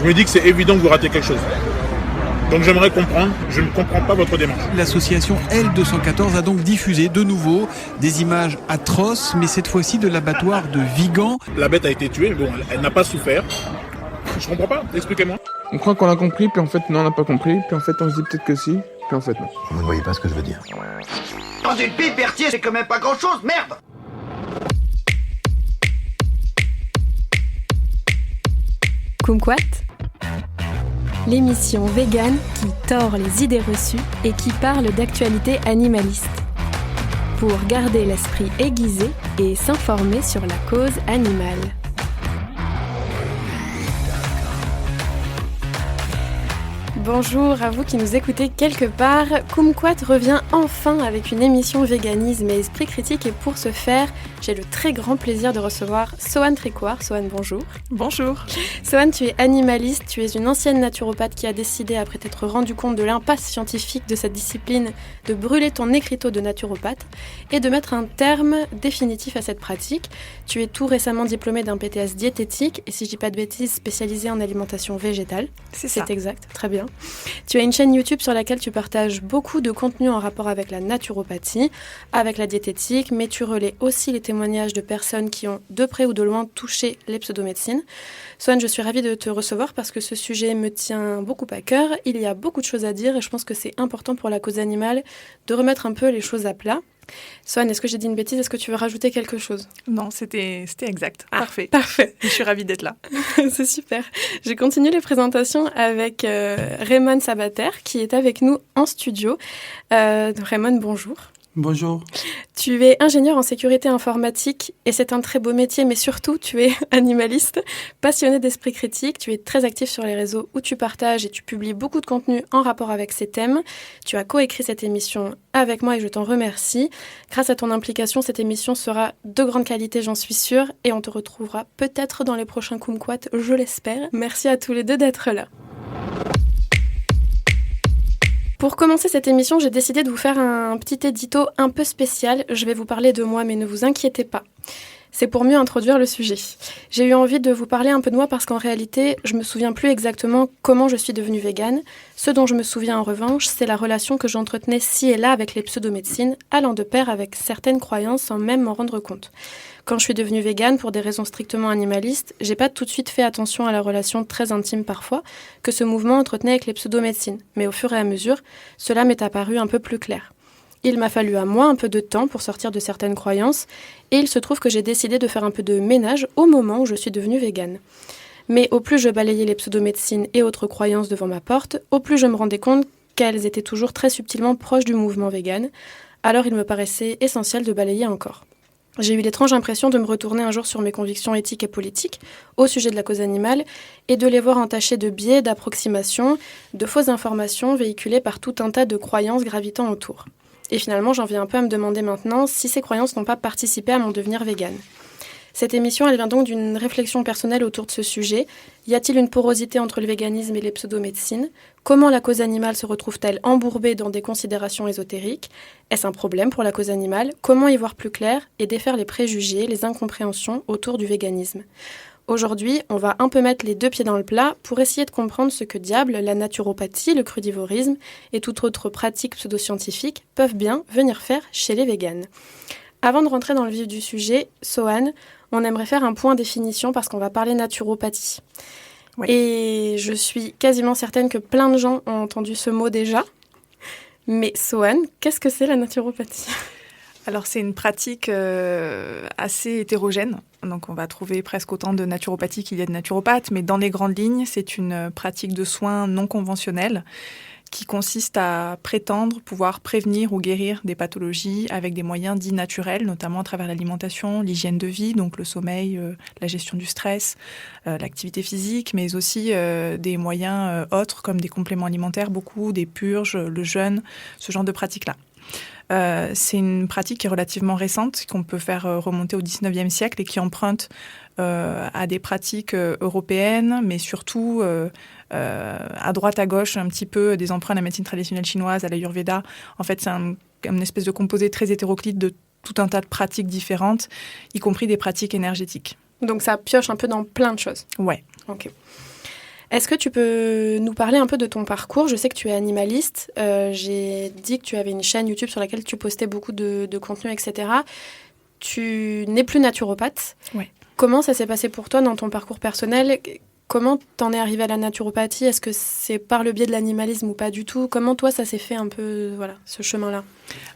me dis que c'est évident que vous ratez quelque chose. Donc j'aimerais comprendre, je ne comprends pas votre démarche. L'association L214 a donc diffusé de nouveau des images atroces, mais cette fois-ci de l'abattoir de Vigan. La bête a été tuée, mais bon, elle n'a pas souffert. Je comprends pas, expliquez-moi. On croit qu'on l'a compris, puis en fait non, on n'a pas compris, puis en fait on se dit peut-être que si, puis en fait non. Vous ne voyez pas ce que je veux dire. Dans une pipe, Berthier, c'est quand même pas grand-chose, merde! Kumquat, l'émission végane qui tord les idées reçues et qui parle d'actualité animaliste. Pour garder l'esprit aiguisé et s'informer sur la cause animale. Bonjour à vous qui nous écoutez quelque part. Kumquat revient enfin avec une émission véganisme et esprit critique, et pour ce faire, j'ai le très grand plaisir de recevoir Sohane Trécoire. Sohane, bonjour. Bonjour. Sohane, tu es animaliste, tu es une ancienne naturopathe qui a décidé, après t'être rendu compte de l'impasse scientifique de cette discipline, de brûler ton écriteau de naturopathe et de mettre un terme définitif à cette pratique. Tu es tout récemment diplômée d'un BTS diététique et, si je dis pas de bêtises, spécialisée en alimentation végétale. C'est exact, très bien. Tu as une chaîne YouTube sur laquelle tu partages beaucoup de contenu en rapport avec la naturopathie, avec la diététique, mais tu relais aussi les témoignages de personnes qui ont de près ou de loin touché les pseudomédecines. Sohane, je suis ravie de te recevoir parce que ce sujet me tient beaucoup à cœur. Il y a beaucoup de choses à dire et je pense que c'est important pour la cause animale de remettre un peu les choses à plat. Sohane, est-ce que j'ai dit une bêtise? Est-ce que tu veux rajouter quelque chose? Non, c'était exact. Parfait. Parfait. Je suis ravie d'être là. C'est super. J'ai continué les présentations avec Raymond Sabater qui est avec nous en studio. Raymond, bonjour. Bonjour. Tu es ingénieur en sécurité informatique et c'est un très beau métier, mais surtout tu es animaliste, passionné d'esprit critique, tu es très actif sur les réseaux où tu partages et tu publies beaucoup de contenu en rapport avec ces thèmes. Tu as coécrit cette émission avec moi et je t'en remercie. Grâce à ton implication, cette émission sera de grande qualité, j'en suis sûre, et on te retrouvera peut-être dans les prochains Kumquat, je l'espère. Merci à tous les deux d'être là. Pour commencer cette émission, j'ai décidé de vous faire un petit édito un peu spécial. Je vais vous parler de moi, mais ne vous inquiétez pas. C'est pour mieux introduire le sujet. J'ai eu envie de vous parler un peu de moi parce qu'en réalité, je me souviens plus exactement comment je suis devenue végane. Ce dont je me souviens en revanche, c'est la relation que j'entretenais ci et là avec les pseudomédecines, allant de pair avec certaines croyances sans même m'en rendre compte. Quand je suis devenue végane pour des raisons strictement animalistes, j'ai pas tout de suite fait attention à la relation très intime parfois que ce mouvement entretenait avec les pseudomédecines. Mais au fur et à mesure, cela m'est apparu un peu plus clair. Il m'a fallu à moi un peu de temps pour sortir de certaines croyances et il se trouve que j'ai décidé de faire un peu de ménage au moment où je suis devenue végane. Mais au plus je balayais les pseudomédecines et autres croyances devant ma porte, au plus je me rendais compte qu'elles étaient toujours très subtilement proches du mouvement végane, alors il me paraissait essentiel de balayer encore. J'ai eu l'étrange impression de me retourner un jour sur mes convictions éthiques et politiques au sujet de la cause animale et de les voir entachées de biais, d'approximations, de fausses informations véhiculées par tout un tas de croyances gravitant autour. Et finalement, j'en viens un peu à me demander maintenant si ces croyances n'ont pas participé à mon devenir végane. Cette émission, elle vient donc d'une réflexion personnelle autour de ce sujet. Y a-t-il une porosité entre le véganisme et les pseudomédecines? Comment la cause animale se retrouve-t-elle embourbée dans des considérations ésotériques? Est-ce un problème pour la cause animale? Comment y voir plus clair et défaire les préjugés, les incompréhensions autour du véganisme? Aujourd'hui, on va un peu mettre les deux pieds dans le plat pour essayer de comprendre ce que diable la naturopathie, le crudivorisme et toute autre pratique pseudo-scientifique peuvent bien venir faire chez les véganes. Avant de rentrer dans le vif du sujet, Sohane, on aimerait faire un point définition parce qu'on va parler naturopathie. Oui. Et je suis quasiment certaine que plein de gens ont entendu ce mot déjà. Mais Sohane, qu'est-ce que c'est la naturopathie ? Alors, c'est une pratique assez hétérogène. Donc, on va trouver presque autant de naturopathie qu'il y a de naturopathes. Mais dans les grandes lignes, c'est une pratique de soins non conventionnels qui consiste à prétendre pouvoir prévenir ou guérir des pathologies avec des moyens dits naturels, notamment à travers l'alimentation, l'hygiène de vie, donc le sommeil, la gestion du stress, l'activité physique, mais aussi des moyens autres comme des compléments alimentaires, beaucoup, des purges, le jeûne, ce genre de pratiques-là. C'est une pratique qui est relativement récente, qu'on peut faire remonter au 19e siècle et qui emprunte à des pratiques européennes, mais surtout à droite, à gauche, un petit peu des emprunts à la médecine traditionnelle chinoise, à l'Ayurveda. En fait, c'est une espèce de composé très hétéroclite de tout un tas de pratiques différentes, y compris des pratiques énergétiques. Donc ça pioche un peu dans plein de choses. Ouais. Ok. Est-ce que tu peux nous parler un peu de ton parcours ? Je sais que tu es animaliste. J'ai dit que tu avais une chaîne YouTube sur laquelle tu postais beaucoup de contenu, etc. Tu n'es plus naturopathe. Ouais. Comment ça s'est passé pour toi dans ton parcours personnel ? Comment t'en es arrivé à la naturopathie ? Est-ce que c'est par le biais de l'animalisme ou pas du tout ? Comment toi, ça s'est fait un peu, ce chemin-là ?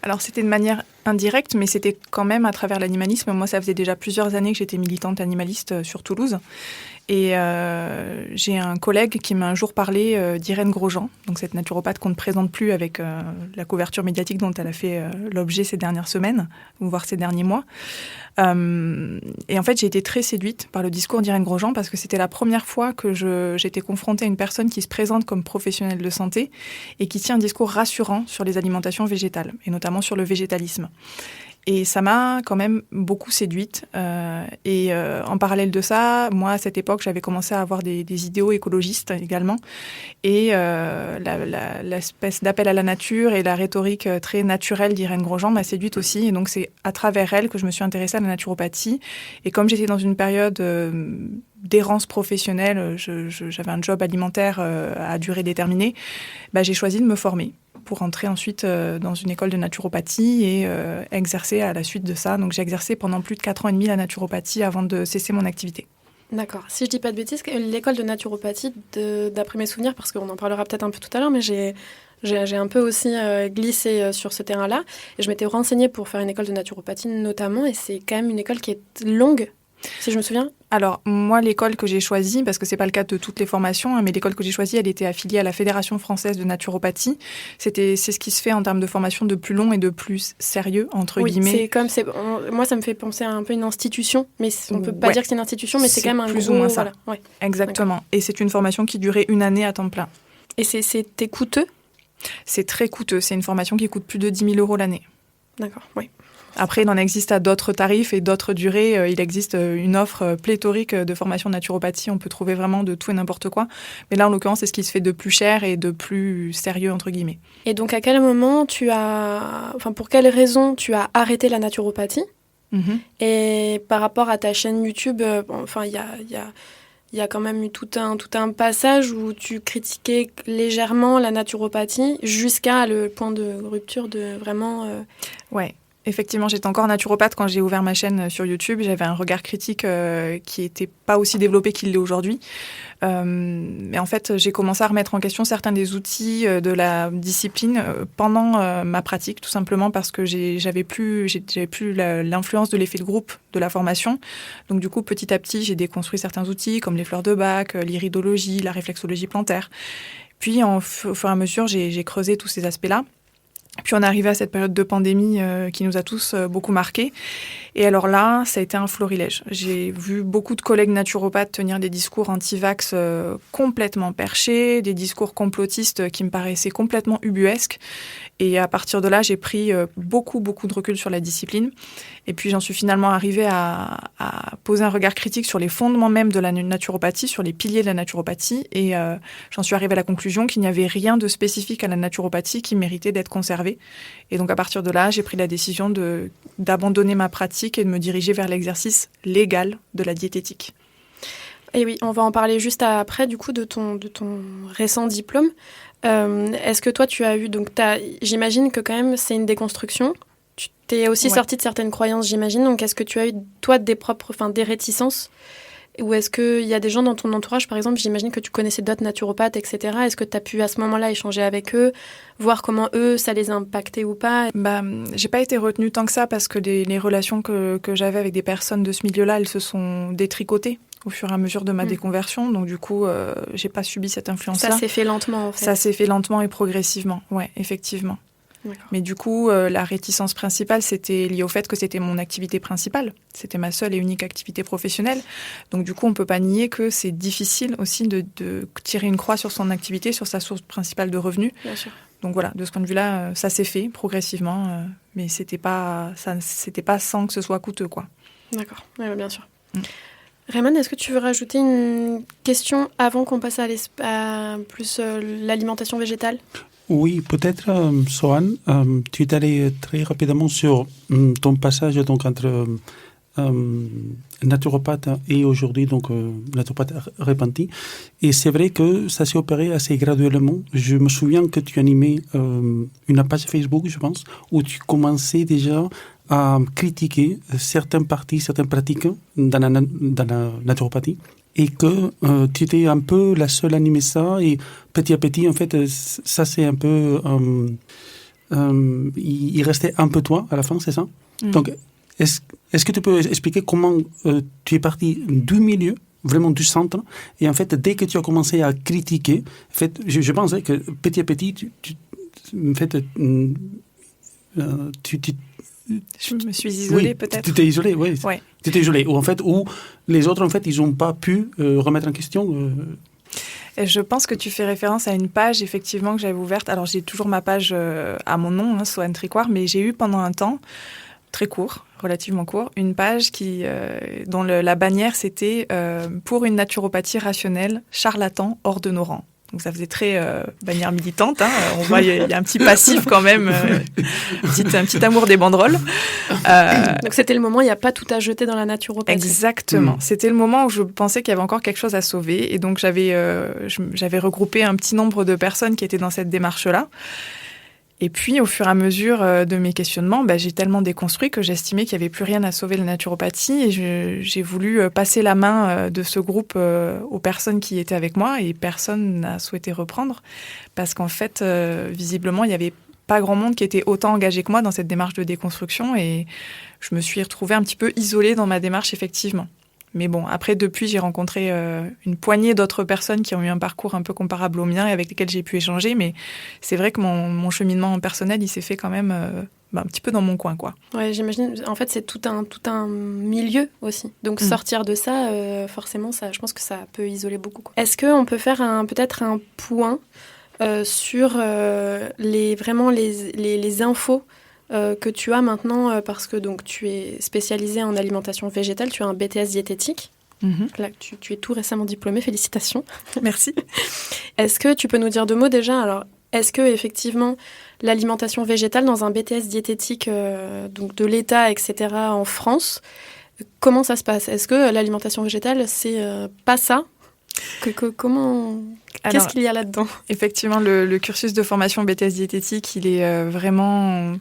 Alors, c'était de manière indirecte, mais c'était quand même à travers l'animalisme. Moi, ça faisait déjà plusieurs années que j'étais militante animaliste sur Toulouse. Et j'ai un collègue qui m'a un jour parlé d'Irène Grosjean, donc cette naturopathe qu'on ne présente plus avec la couverture médiatique dont elle a fait l'objet ces dernières semaines, ou voire ces derniers mois. Et en fait, j'ai été très séduite par le discours d'Irène Grosjean parce que c'était la première fois que j'étais confrontée à une personne qui se présente comme professionnelle de santé et qui tient un discours rassurant sur les alimentations végétales, et notamment sur le végétalisme. Et ça m'a quand même beaucoup séduite. En parallèle de ça, moi, à cette époque, j'avais commencé à avoir des idéaux écologistes également. Et l'espèce d'appel à la nature et la rhétorique très naturelle d'Irène Grosjean m'a séduite aussi. Et donc, c'est à travers elle que je me suis intéressée à la naturopathie. Et comme j'étais dans une période d'errance professionnelle, j'avais un job alimentaire à durée déterminée, j'ai choisi de me former pour entrer ensuite dans une école de naturopathie et exercer à la suite de ça. Donc j'ai exercé pendant plus de 4 ans et demi la naturopathie avant de cesser mon activité. D'accord. Si je dis pas de bêtises, l'école de naturopathie, d'après mes souvenirs, parce qu'on en parlera peut-être un peu tout à l'heure, mais j'ai un peu aussi glissé sur ce terrain-là. Et je m'étais renseignée pour faire une école de naturopathie notamment, et c'est quand même une école qui est longue, si je me souviens. Alors, moi, l'école que j'ai choisie, parce que c'est pas le cas de toutes les formations, mais l'école que j'ai choisie, elle était affiliée à la Fédération française de naturopathie. C'est ce qui se fait en termes de formation de plus long et de plus sérieux, entre guillemets. Moi, ça me fait penser à un peu une institution, mais on peut pas dire que c'est une institution, mais c'est quand même un plus gros... ou moins ça. Voilà. Ouais. Exactement. D'accord. Et c'est une formation qui durait 1 année à temps plein. Et c'était coûteux ? C'est très coûteux. C'est une formation qui coûte plus de 10 000 € l'année. D'accord, oui. Après, il en existe à d'autres tarifs et d'autres durées. Il existe une offre pléthorique de formation de naturopathie. On peut trouver vraiment de tout et n'importe quoi. Mais là, en l'occurrence, c'est ce qui se fait de plus cher et de plus sérieux, entre guillemets. Et donc, à quel moment pour quelles raisons tu as arrêté la naturopathie ? Et par rapport à ta chaîne YouTube, il y a quand même eu tout un passage où tu critiquais légèrement la naturopathie jusqu'à le point de rupture de vraiment... Ouais. Effectivement, j'étais encore naturopathe quand j'ai ouvert ma chaîne sur YouTube. J'avais un regard critique qui n'était pas aussi développé qu'il l'est aujourd'hui. Mais en fait, j'ai commencé à remettre en question certains des outils de la discipline pendant ma pratique, tout simplement parce que j'avais plus l'influence de l'effet de groupe de la formation. Donc du coup, petit à petit, j'ai déconstruit certains outils comme les fleurs de bac, l'iridologie, la réflexologie plantaire. Puis, au fur et à mesure, j'ai creusé tous ces aspects-là. Puis on est arrivé à cette période de pandémie qui nous a tous beaucoup marqués. Et alors là, ça a été un florilège. J'ai vu beaucoup de collègues naturopathes tenir des discours anti-vax complètement perchés, des discours complotistes qui me paraissaient complètement ubuesques. Et à partir de là, j'ai pris beaucoup de recul sur la discipline. Et puis j'en suis finalement arrivée à poser un regard critique sur les fondements même de la naturopathie, sur les piliers de la naturopathie. Et j'en suis arrivée à la conclusion qu'il n'y avait rien de spécifique à la naturopathie qui méritait d'être conservé. Et donc à partir de là, j'ai pris la décision d'abandonner ma pratique et de me diriger vers l'exercice légal de la diététique. Et oui, on va en parler juste après du coup de ton récent diplôme. Est-ce que toi tu as eu, j'imagine que quand même c'est une déconstruction. Tu t'es aussi sortie de certaines croyances, j'imagine. Donc est-ce que tu as eu toi des réticences? Ou est-ce qu'il y a des gens dans ton entourage, par exemple, j'imagine que tu connaissais d'autres naturopathes, etc. Est-ce que tu as pu à ce moment-là échanger avec eux, voir comment eux, ça les a impactés ou pas? J'ai pas été retenue tant que ça parce que les relations que j'avais avec des personnes de ce milieu-là, elles se sont détricotées au fur et à mesure de ma déconversion. Donc du coup, j'ai pas subi cette influence-là. Ça s'est fait lentement, en fait. Ça s'est fait lentement et progressivement, ouais, effectivement. D'accord. Mais du coup, la réticence principale, c'était lié au fait que c'était mon activité principale. C'était ma seule et unique activité professionnelle. Donc du coup, on peut pas nier que c'est difficile aussi de tirer une croix sur son activité, sur sa source principale de revenus. Bien sûr. Donc voilà, de ce point de vue-là, ça s'est fait progressivement, mais c'était pas sans que ce soit coûteux, quoi. D'accord, oui, bien sûr. Raymond, est-ce que tu veux rajouter une question avant qu'on passe à plus l'alimentation végétale ? Oui, peut-être, Sohan, tu es allé très rapidement sur ton passage donc, entre naturopathe et aujourd'hui donc naturopathe repenti. Et c'est vrai que ça s'est opéré assez graduellement. Je me souviens que tu animais une page Facebook, je pense, où tu commençais déjà à critiquer certaines pratiques dans la naturopathie. Et que tu étais un peu la seule à animer ça, et petit à petit, en fait, ça c'est un peu... il restait un peu toi à la fin, c'est ça? Donc, est-ce que tu peux expliquer comment tu es parti du milieu, vraiment du centre, et en fait, dès que tu as commencé à critiquer, en fait, je pensais que petit à petit, je me suis isolée peut-être. Tu t'es isolée, oui. Ouais. Tu t'es isolée. Où les autres, en fait, ils n'ont pas pu remettre en question. Et je pense que tu fais référence à une page, effectivement, que j'avais ouverte. Alors, j'ai toujours ma page à mon nom, Sloane Tricoire, mais j'ai eu pendant un temps, très court, relativement court, une page dont la bannière, c'était « Pour une naturopathie rationnelle, charlatan hors de nos rangs ». Donc ça faisait très bannière militante. Hein. On voit, il y a un petit passif quand même, un petit amour des banderoles. Donc c'était le moment, il n'y a pas tout à jeter dans la naturopathie. Exactement. C'était le moment où je pensais qu'il y avait encore quelque chose à sauver. Et donc j'avais regroupé un petit nombre de personnes qui étaient dans cette démarche-là. Et puis, au fur et à mesure de mes questionnements, j'ai tellement déconstruit que j'estimais qu'il n'y avait plus rien à sauver de la naturopathie. Et j'ai voulu passer la main de ce groupe aux personnes qui étaient avec moi. Et personne n'a souhaité reprendre. Parce qu'en fait, visiblement, il n'y avait pas grand monde qui était autant engagé que moi dans cette démarche de déconstruction. Et je me suis retrouvée un petit peu isolée dans ma démarche, effectivement. Mais bon, après, depuis, j'ai rencontré une poignée d'autres personnes qui ont eu un parcours un peu comparable au mien et avec lesquelles j'ai pu échanger. Mais c'est vrai que mon cheminement personnel, il s'est fait quand même un petit peu dans mon coin, quoi. Ouais, j'imagine. En fait, c'est tout un milieu aussi. Donc, sortir de ça, forcément, je pense que ça peut isoler beaucoup, quoi. Est-ce qu'on peut faire peut-être un point sur les infos que tu as maintenant, parce que donc, tu es spécialisée en alimentation végétale, tu as un BTS diététique. Là, tu es tout récemment diplômée, félicitations. Merci. Est-ce que tu peux nous dire deux mots déjà? Alors, est-ce que effectivement l'alimentation végétale dans un BTS diététique donc de l'État, etc. en France, comment ça se passe? Est-ce que l'alimentation végétale, c'est pas ça? Qu'est-ce qu'il y a là-dedans? Effectivement, le cursus de formation BTS diététique, il est vraiment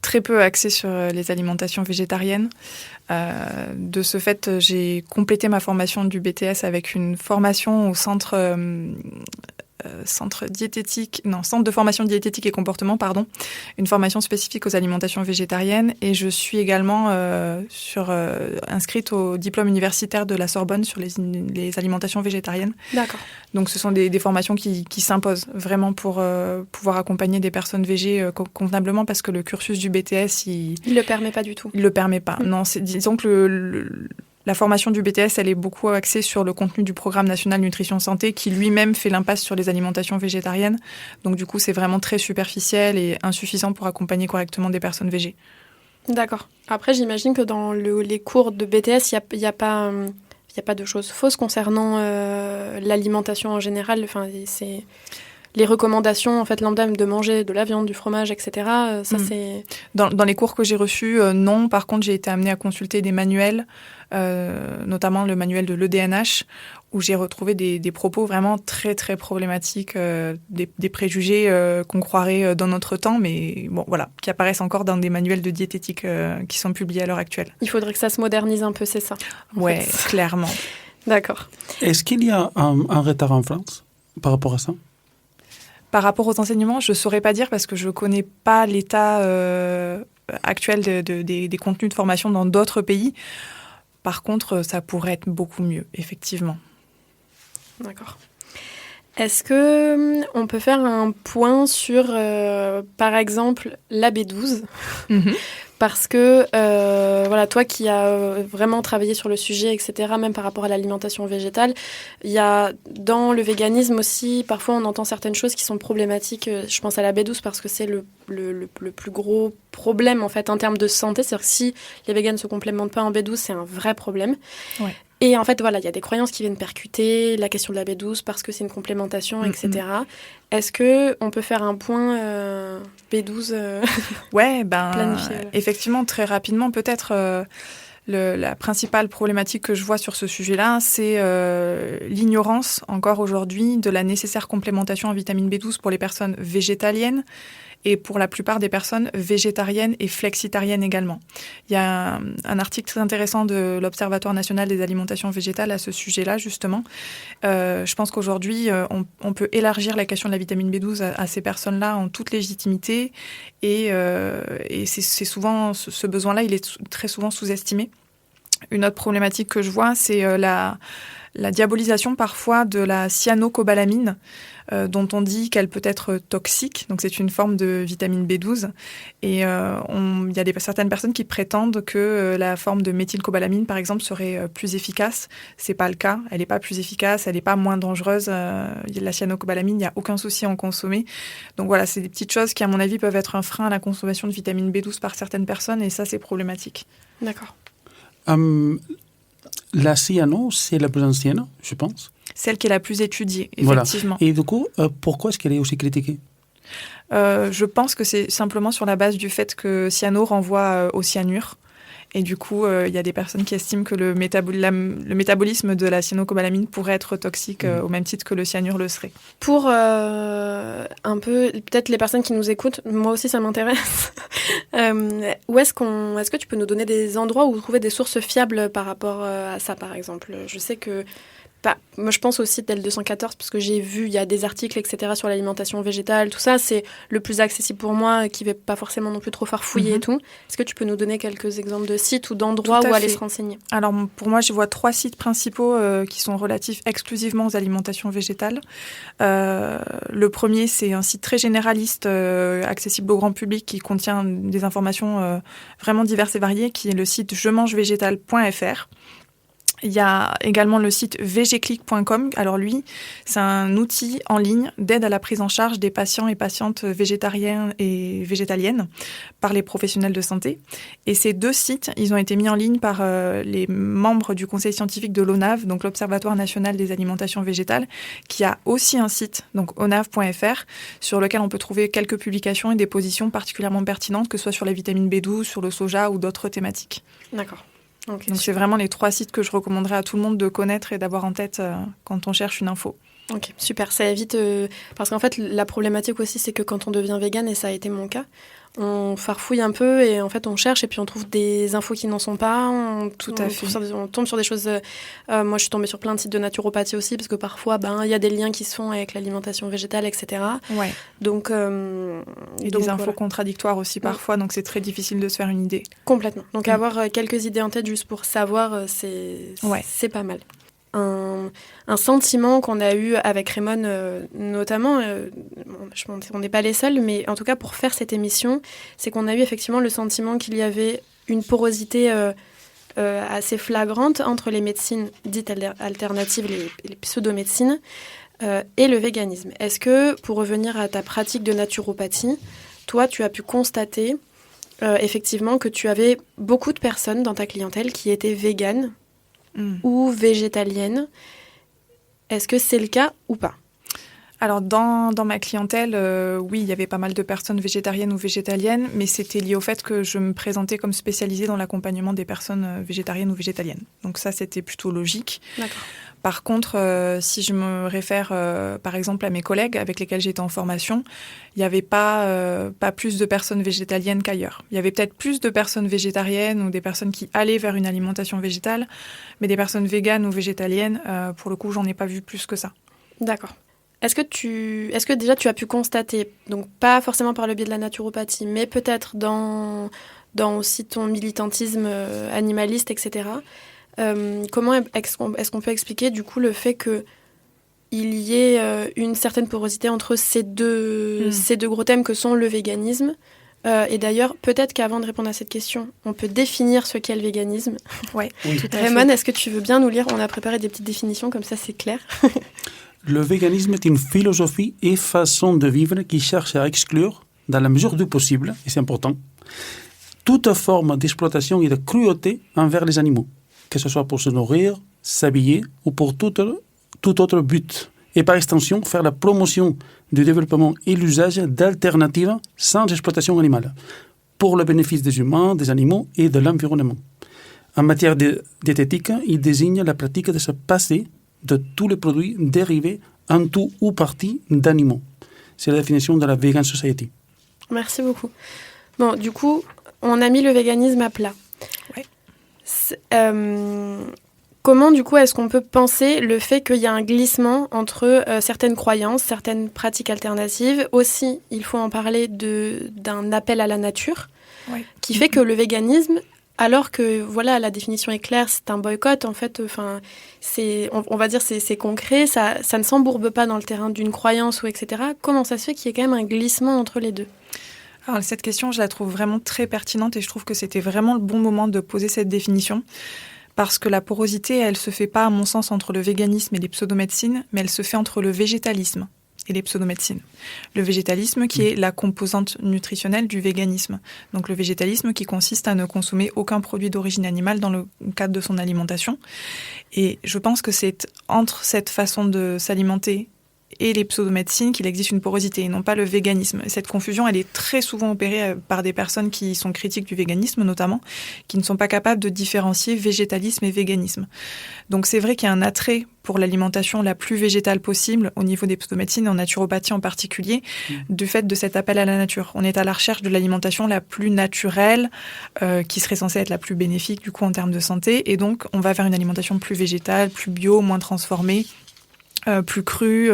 très peu axé sur les alimentations végétariennes. De ce fait, j'ai complété ma formation du BTS avec une formation au centre de formation diététique et comportement, une formation spécifique aux alimentations végétariennes, et je suis également inscrite au diplôme universitaire de la Sorbonne sur les alimentations végétariennes. D'accord. Donc ce sont des formations qui s'imposent vraiment pour pouvoir accompagner des personnes végées convenablement, parce que le cursus du BTS, il le permet pas du tout. Il le permet pas. Non, disons que la formation du BTS, elle est beaucoup axée sur le contenu du programme national nutrition santé, qui lui-même fait l'impasse sur les alimentations végétariennes. Donc du coup, c'est vraiment très superficiel et insuffisant pour accompagner correctement des personnes végées. D'accord. Après, j'imagine que dans les cours de BTS, il n'y a pas de choses fausses concernant l'alimentation en général. Enfin, c'est les recommandations, en fait, lambda, de manger de la viande, du fromage, etc. Ça, c'est... Dans les cours que j'ai reçus, non. Par contre, j'ai été amenée à consulter des manuels, notamment le manuel de l'EDNH, où j'ai retrouvé des propos vraiment très, très problématiques, des préjugés qu'on croirait dans notre temps, mais bon, voilà, qui apparaissent encore dans des manuels de diététique qui sont publiés à l'heure actuelle. Il faudrait que ça se modernise un peu, c'est ça? Ouais, clairement. D'accord. Est-ce qu'il y a un retard en France par rapport à ça? Par rapport aux enseignements, je ne saurais pas dire, parce que je ne connais pas l'état actuel des contenus de formation dans d'autres pays. Par contre, ça pourrait être beaucoup mieux, effectivement. D'accord. Est-ce qu'on peut faire un point sur, par exemple, la B12 ? Parce que, voilà, toi qui as vraiment travaillé sur le sujet, etc., même par rapport à l'alimentation végétale, il y a dans le véganisme aussi, parfois on entend certaines choses qui sont problématiques. Je pense à la B12 parce que c'est le plus gros problème, en fait, en termes de santé. C'est-à-dire que si les véganes ne se complémentent pas en B12, c'est un vrai problème. Ouais. Et en fait, voilà, il y a des croyances qui viennent percuter la question de la B12 parce que c'est une complémentation, etc. Est-ce qu'on peut faire un point B12 ouais, planifié? Effectivement, très rapidement, peut-être. La principale problématique que je vois sur ce sujet-là, c'est l'ignorance, encore aujourd'hui, de la nécessaire complémentation en vitamine B12 pour les personnes végétaliennes et pour la plupart des personnes végétariennes et flexitariennes également. Il y a un article très intéressant de l'Observatoire national des alimentations végétales à ce sujet-là, justement. Je pense qu'aujourd'hui, on peut élargir la question de la vitamine B12 à ces personnes-là en toute légitimité et c'est souvent, ce besoin-là, il est très souvent sous-estimé. Une autre problématique que je vois, c'est la diabolisation parfois de la cyanocobalamine, dont on dit qu'elle peut être toxique. Donc c'est une forme de vitamine B12. Et il y a certaines personnes qui prétendent que la forme de méthylcobalamine, par exemple, serait plus efficace. C'est pas le cas. Elle n'est pas plus efficace. Elle n'est pas moins dangereuse. La cyanocobalamine, il n'y a aucun souci à en consommer. Donc voilà, c'est des petites choses qui, à mon avis, peuvent être un frein à la consommation de vitamine B12 par certaines personnes. Et ça, c'est problématique. D'accord. La cyano, c'est la plus ancienne, je pense. Celle qui est la plus étudiée, effectivement. Voilà. Et du coup, pourquoi est-ce qu'elle est aussi critiquée ? Je pense que c'est simplement sur la base du fait que cyano renvoie au cyanure. Et du coup, il y a des personnes qui estiment que le métabolisme de la cyanocobalamine pourrait être toxique au même titre que le cyanure le serait. Pour un peu, peut-être les personnes qui nous écoutent, moi aussi ça m'intéresse. Est-ce que tu peux nous donner des endroits où trouver des sources fiables par rapport à ça, par exemple ? Je sais que moi, je pense au site d'L214 parce que j'ai vu, il y a des articles, etc. sur l'alimentation végétale, tout ça, c'est le plus accessible pour moi, qui ne va pas forcément non plus trop farfouiller et tout. Est-ce que tu peux nous donner quelques exemples de sites ou d'endroits où aller se renseigner ? Alors, pour moi, je vois 3 sites principaux qui sont relatifs exclusivement aux alimentations végétales. Le premier, c'est un site très généraliste, accessible au grand public, qui contient des informations vraiment diverses et variées, qui est le site jemangevégétal.fr. Il y a également le site vgclick.com. Alors lui, c'est un outil en ligne d'aide à la prise en charge des patients et patientes végétariens et végétaliennes par les professionnels de santé. Et ces 2 sites, ils ont été mis en ligne par les membres du conseil scientifique de l'ONAV, donc l'Observatoire national des alimentations végétales, qui a aussi un site, donc onav.fr, sur lequel on peut trouver quelques publications et des positions particulièrement pertinentes, que ce soit sur la vitamine B12, sur le soja ou d'autres thématiques. D'accord. Okay, donc c'est vraiment les 3 sites que je recommanderais à tout le monde de connaître et d'avoir en tête quand on cherche une info. Ok, super, ça évite... parce qu'en fait, la problématique aussi, c'est que quand on devient vegan, et ça a été mon cas, on farfouille un peu et en fait on cherche et puis on trouve des infos qui n'en sont pas. On tombe sur des choses... moi, je suis tombée sur plein de sites de naturopathie aussi parce que parfois, il y a des liens qui se font avec l'alimentation végétale, etc. Ouais. Donc, des infos contradictoires aussi parfois, donc c'est très difficile de se faire une idée. Complètement. Donc avoir quelques idées en tête juste pour savoir, c'est pas mal. Un sentiment qu'on a eu avec Raymond, notamment, on n'est pas les seuls, mais en tout cas pour faire cette émission, c'est qu'on a eu effectivement le sentiment qu'il y avait une porosité assez flagrante entre les médecines dites alternatives, les pseudo-médecines, et le véganisme. Est-ce que, pour revenir à ta pratique de naturopathie, toi, tu as pu constater effectivement que tu avais beaucoup de personnes dans ta clientèle qui étaient véganes ou végétalienne. Est-ce que c'est le cas ou pas ? Alors, dans ma clientèle, oui, il y avait pas mal de personnes végétariennes ou végétaliennes, mais c'était lié au fait que je me présentais comme spécialisée dans l'accompagnement des personnes végétariennes ou végétaliennes. Donc ça, c'était plutôt logique. D'accord. Par contre, si je me réfère, par exemple, à mes collègues avec lesquels j'étais en formation, il n'y avait pas plus de personnes végétaliennes qu'ailleurs. Il y avait peut-être plus de personnes végétariennes ou des personnes qui allaient vers une alimentation végétale, mais des personnes véganes ou végétaliennes, pour le coup, j'en ai pas vu plus que ça. D'accord. Est-ce que déjà tu as pu constater, donc pas forcément par le biais de la naturopathie, mais peut-être dans aussi ton militantisme animaliste, etc., comment est-ce qu'on peut expliquer du coup le fait qu'il y ait une certaine porosité entre ces deux gros thèmes que sont le véganisme et d'ailleurs, peut-être qu'avant de répondre à cette question, on peut définir ce qu'est le véganisme. Oui, tout à fait. Raymond, est-ce que tu veux bien nous lire ? On a préparé des petites définitions, comme ça c'est clair. Le véganisme est une philosophie et façon de vivre qui cherche à exclure, dans la mesure du possible, et c'est important, toute forme d'exploitation et de cruauté envers les animaux, que ce soit pour se nourrir, s'habiller ou pour tout autre but. Et par extension, faire la promotion du développement et l'usage d'alternatives sans exploitation animale, pour le bénéfice des humains, des animaux et de l'environnement. En matière diététique, il désigne la pratique de se passer de tous les produits dérivés en tout ou partie d'animaux. C'est la définition de la Vegan Society. Merci beaucoup. Bon, du coup, on a mis le véganisme à plat. Ouais. Comment, du coup, est-ce qu'on peut penser le fait qu'il y a un glissement entre certaines croyances, certaines pratiques alternatives? Aussi, il faut en parler d'un appel à la nature, qui fait que le véganisme, alors que, voilà, la définition est claire, c'est un boycott, en fait, on va dire c'est concret, ça ne s'embourbe pas dans le terrain d'une croyance ou etc. Comment ça se fait qu'il y ait quand même un glissement entre les deux? Alors, cette question, je la trouve vraiment très pertinente et je trouve que c'était vraiment le bon moment de poser cette définition. Parce que la porosité, elle se fait pas, à mon sens, entre le véganisme et les pseudomédecines, mais elle se fait entre le végétalisme et les pseudomédecines. Le végétalisme qui est la composante nutritionnelle du véganisme. Donc le végétalisme qui consiste à ne consommer aucun produit d'origine animale dans le cadre de son alimentation. Et je pense que c'est entre cette façon de s'alimenter et les pseudomédecines qu'il existe une porosité et non pas le véganisme. Et cette confusion, elle est très souvent opérée par des personnes qui sont critiques du véganisme notamment, qui ne sont pas capables de différencier végétalisme et véganisme. Donc c'est vrai qu'il y a un attrait pour l'alimentation la plus végétale possible au niveau des pseudomédecines et en naturopathie en particulier, du fait de cet appel à la nature. On est à la recherche de l'alimentation la plus naturelle, qui serait censée être la plus bénéfique du coup en termes de santé, et donc on va vers une alimentation plus végétale, plus bio, moins transformée, plus cru,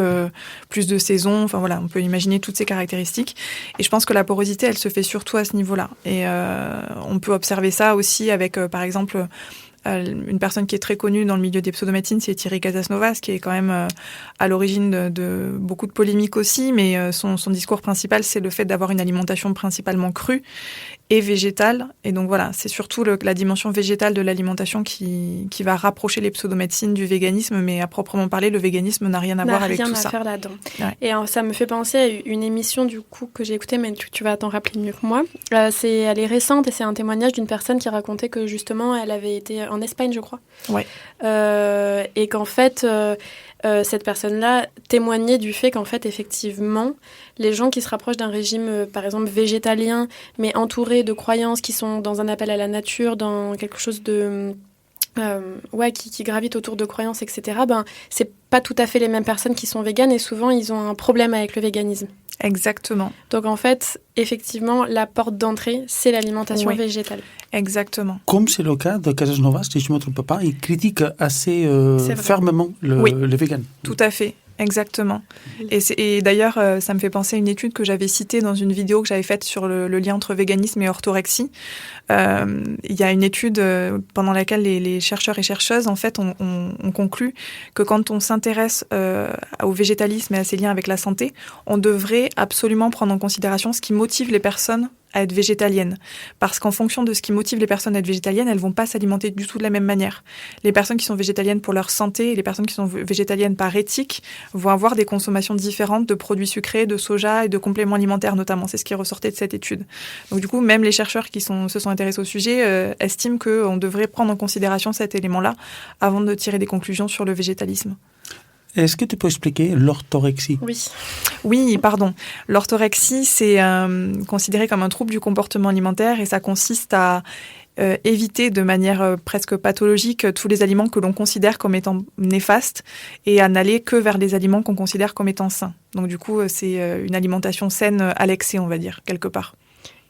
plus de saison, enfin voilà, on peut imaginer toutes ces caractéristiques. Et je pense que la porosité, elle se fait surtout à ce niveau-là. Et on peut observer ça aussi avec, par exemple, une personne qui est très connue dans le milieu des pseudomédecines, c'est Thierry Casasnovas, qui est quand même à l'origine de beaucoup de polémiques aussi, mais son discours principal, c'est le fait d'avoir une alimentation principalement crue et végétale. Et donc voilà, c'est surtout la dimension végétale de l'alimentation qui va rapprocher les pseudomédecines du véganisme, mais à proprement parler, le véganisme n'a rien à voir avec tout ça. N'a rien à faire là-dedans. Ouais. Et ça me fait penser à une émission du coup que j'ai écoutée, mais tu vas t'en rappeler mieux que moi. Elle est récente et c'est un témoignage d'une personne qui racontait que justement, elle avait été en Espagne, je crois. Ouais. Et qu'en fait, cette personne-là témoignait du fait qu'en fait, effectivement, les gens qui se rapprochent d'un régime, par exemple, végétalien, mais entourés de croyances qui sont dans un appel à la nature, dans quelque chose de... qui gravite autour de croyances, etc., c'est pas tout à fait les mêmes personnes qui sont véganes et souvent, ils ont un problème avec le véganisme. Exactement. Donc en fait, effectivement, la porte d'entrée, c'est l'alimentation végétale. Exactement. Comme c'est le cas de Casasnovas, si je ne me trompe pas, il critique assez fermement le vegan. Tout à fait. Exactement. Et d'ailleurs, ça me fait penser à une étude que j'avais citée dans une vidéo que j'avais faite sur le lien entre véganisme et orthorexie. Il y a une étude pendant laquelle les chercheurs et chercheuses, en fait, ont conclu que quand on s'intéresse au végétalisme et à ses liens avec la santé, on devrait absolument prendre en considération ce qui motive les personnes à être végétaliennes. Parce qu'en fonction de ce qui motive les personnes à être végétaliennes, elles vont pas s'alimenter du tout de la même manière. Les personnes qui sont végétaliennes pour leur santé et les personnes qui sont végétaliennes par éthique vont avoir des consommations différentes de produits sucrés, de soja et de compléments alimentaires notamment. C'est ce qui ressortait de cette étude. Donc du coup, même les chercheurs qui se sont intéressés au sujet estiment qu'on devrait prendre en considération cet élément-là avant de tirer des conclusions sur le végétalisme. Est-ce que tu peux expliquer l'orthorexie ? Oui, pardon. L'orthorexie, c'est considéré comme un trouble du comportement alimentaire et ça consiste à éviter de manière presque pathologique tous les aliments que l'on considère comme étant néfastes et à n'aller que vers les aliments qu'on considère comme étant sains. Donc du coup, c'est une alimentation saine à l'excès, on va dire, quelque part.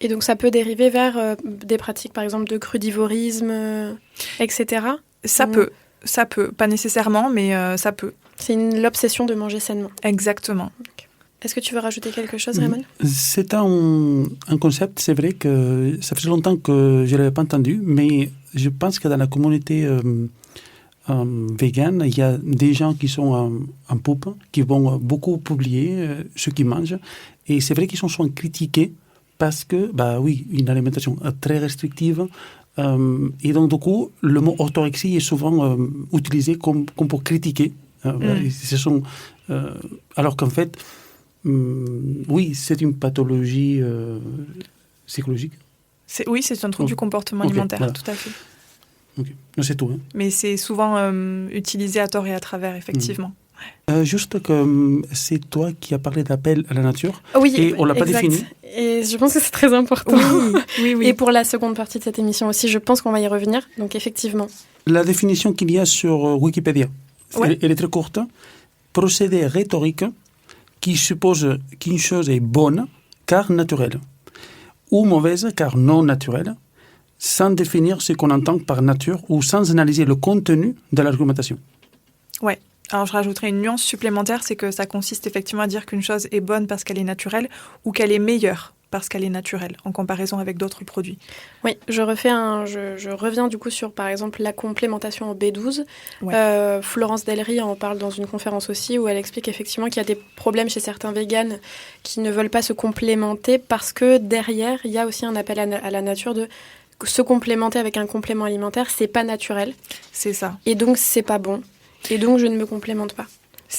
Et donc ça peut dériver vers des pratiques, par exemple, de crudivorisme, etc. Ça peut. Pas nécessairement, mais ça peut. C'est l'obsession de manger sainement. Exactement. Est-ce que tu veux rajouter quelque chose, Raymond ? C'est un concept, c'est vrai que ça faisait longtemps que je ne l'avais pas entendu, mais je pense que dans la communauté végane, il y a des gens qui sont en poupe, qui vont beaucoup publier ce qu'ils mangent, et c'est vrai qu'ils sont souvent critiqués parce que, une alimentation très restrictive, et donc du coup, le mot orthorexie est souvent utilisé comme pour critiquer. Alors qu'en fait, oui, c'est une pathologie psychologique. C'est un trouble du comportement alimentaire, voilà. Tout à fait. Okay. C'est tout. Hein. Mais c'est souvent utilisé à tort et à travers, effectivement. Juste que c'est toi qui as parlé d'appel à la nature. Oui, et on l'a pas exact. défini. Et je pense que c'est très important. Oui. Et pour la seconde partie de cette émission aussi, je pense qu'on va y revenir. Donc effectivement. La définition qu'il y a sur Wikipédia, Ouais. elle est très courte. Procédé rhétorique qui suppose qu'une chose est bonne car naturelle ou mauvaise car non naturelle, sans définir ce qu'on entend par nature ou sans analyser le contenu de l'argumentation. Ouais. Alors je rajouterais une nuance supplémentaire, c'est que ça consiste effectivement à dire qu'une chose est bonne parce qu'elle est naturelle ou qu'elle est meilleure parce qu'elle est naturelle en comparaison avec d'autres produits. Oui, je reviens du coup sur par exemple la complémentation en B12. Ouais. Florence Delry en parle dans une conférence aussi où elle explique effectivement qu'il y a des problèmes chez certains véganes qui ne veulent pas se complémenter parce que derrière il y a aussi un appel à la nature de se complémenter avec un complément alimentaire, c'est pas naturel. C'est ça. Et donc c'est pas bon. Et donc je ne me complémente pas.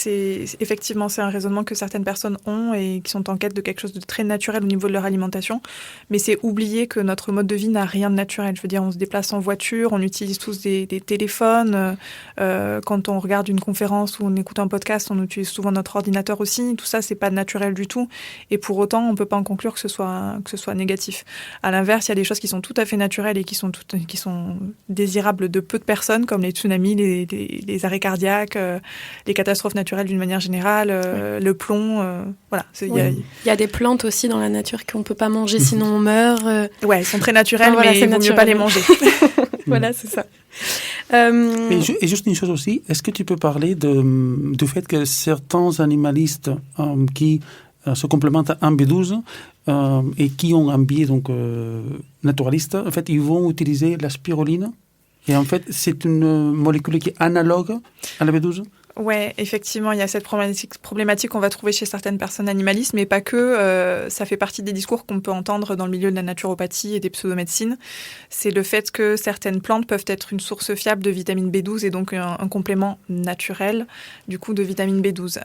Effectivement, c'est un raisonnement que certaines personnes ont et qui sont en quête de quelque chose de très naturel au niveau de leur alimentation. Mais c'est oublier que notre mode de vie n'a rien de naturel. Je veux dire, on se déplace en voiture, on utilise tous des téléphones. Quand on regarde une conférence ou on écoute un podcast, on utilise souvent notre ordinateur aussi. Tout ça, c'est pas naturel du tout. Et pour autant, on peut pas en conclure que ce soit négatif. À l'inverse, il y a des choses qui sont tout à fait naturelles et qui sont désirables de peu de personnes, comme les tsunamis, les arrêts cardiaques, les catastrophes naturelles d'une manière générale, le plomb, voilà. Il y a des plantes aussi dans la nature qu'on ne peut pas manger sinon on meurt. Ouais, elles sont très naturelles, voilà, mais il vaut mieux pas les manger. Voilà, c'est ça. Et juste une chose aussi, est-ce que tu peux parler du fait que certains animalistes qui se complémentent en B12 et qui ont un biais donc, naturaliste, en fait, ils vont utiliser la spiruline et en fait, c'est une molécule qui est analogue à la B12? Ouais, effectivement, il y a cette problématique qu'on va trouver chez certaines personnes animalistes, mais pas que. Ça fait partie des discours qu'on peut entendre dans le milieu de la naturopathie et des pseudomédecines. C'est le fait que certaines plantes peuvent être une source fiable de vitamine B12 et donc un complément naturel, du coup, de vitamine B12.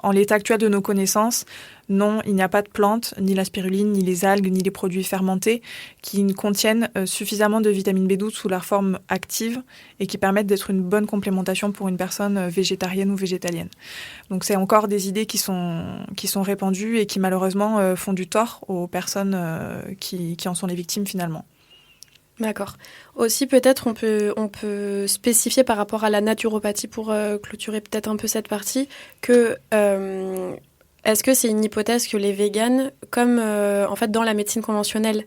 En l'état actuel de nos connaissances, non, il n'y a pas de plantes, ni la spiruline, ni les algues, ni les produits fermentés qui contiennent suffisamment de vitamine B12 sous leur forme active et qui permettent d'être une bonne complémentation pour une personne végétarienne ou végétalienne. Donc c'est encore des idées qui sont répandues et qui malheureusement font du tort aux personnes qui en sont les victimes finalement. D'accord. Aussi, peut-être, on peut spécifier par rapport à la naturopathie pour clôturer peut-être un peu cette partie que... est-ce que c'est une hypothèse que les véganes, comme en fait dans la médecine conventionnelle,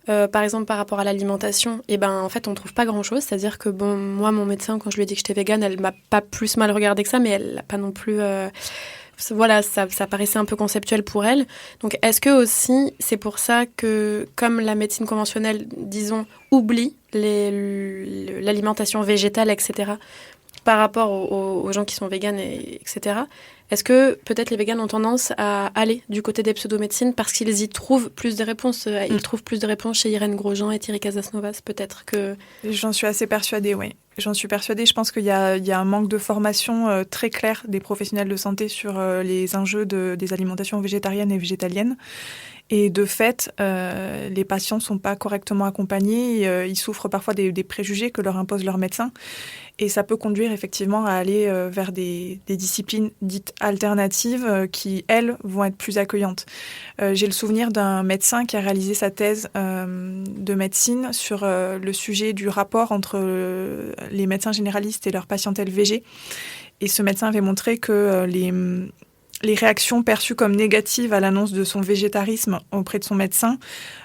par exemple par rapport à l'alimentation, en fait on trouve pas grand-chose, c'est-à-dire que bon, moi mon médecin quand je lui ai dit que j'étais végane, elle m'a pas plus mal regardé que ça, mais elle n'a pas non plus, voilà, ça paraissait un peu conceptuel pour elle. Donc est-ce que aussi c'est pour ça que comme la médecine conventionnelle, disons, oublie l'alimentation végétale, etc., par rapport aux gens qui sont véganes, etc. Est-ce que peut-être les véganes ont tendance à aller du côté des pseudomédecines parce qu'ils y trouvent plus de réponses Ils trouvent plus de réponses chez Irène Grosjean et Thierry Casasnovas, peut-être que... J'en suis assez persuadée, oui. J'en suis persuadée. Je pense qu'il y a un manque de formation très clair des professionnels de santé sur les enjeux des alimentations végétariennes et végétaliennes. Et de fait, les patients ne sont pas correctement accompagnés. Ils souffrent parfois des préjugés que leur impose leur médecin. Et ça peut conduire effectivement à aller vers des disciplines dites alternatives qui, elles, vont être plus accueillantes. J'ai le souvenir d'un médecin qui a réalisé sa thèse de médecine sur le sujet du rapport entre les médecins généralistes et leur patientèle végé. Et ce médecin avait montré que les réactions perçues comme négatives à l'annonce de son végétarisme auprès de son médecin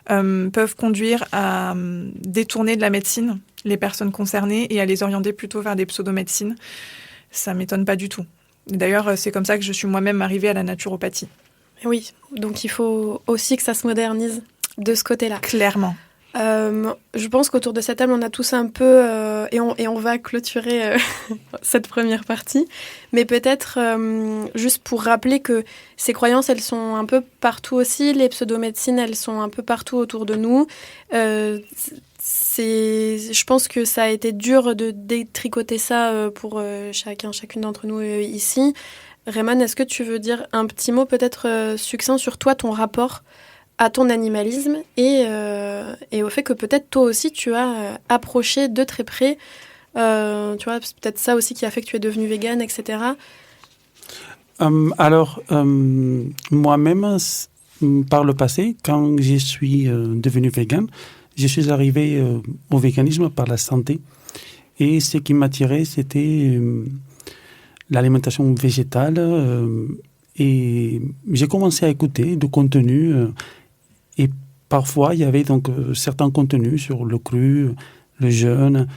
peuvent conduire à détourner de la médecine les personnes concernées et à les orienter plutôt vers des pseudomédecines. Ça ne m'étonne pas du tout. D'ailleurs, c'est comme ça que je suis moi-même arrivée à la naturopathie. Oui, donc il faut aussi que ça se modernise de ce côté-là. Clairement. Je pense qu'autour de cette table, on a tous un peu... et on va clôturer cette première partie. Mais peut-être, juste pour rappeler que ces croyances, elles sont un peu partout aussi. Les pseudomédecines, elles sont un peu partout autour de nous. Je pense que ça a été dur de détricoter ça pour chacune d'entre nous ici. Raymond, est-ce que tu veux dire un petit mot peut-être succinct sur toi, ton rapport à ton animalisme et au fait que peut-être toi aussi tu as approché de très près, tu vois, c'est peut-être ça aussi qui a fait que tu es devenue végane, etc. Alors, moi-même, par le passé, quand je suis devenu vegan, je suis arrivé au véganisme par la santé. Et ce qui m'attirait, c'était l'alimentation végétale. Et j'ai commencé à écouter du contenu. Et parfois, il y avait donc certains contenus sur le cru, le jeûne,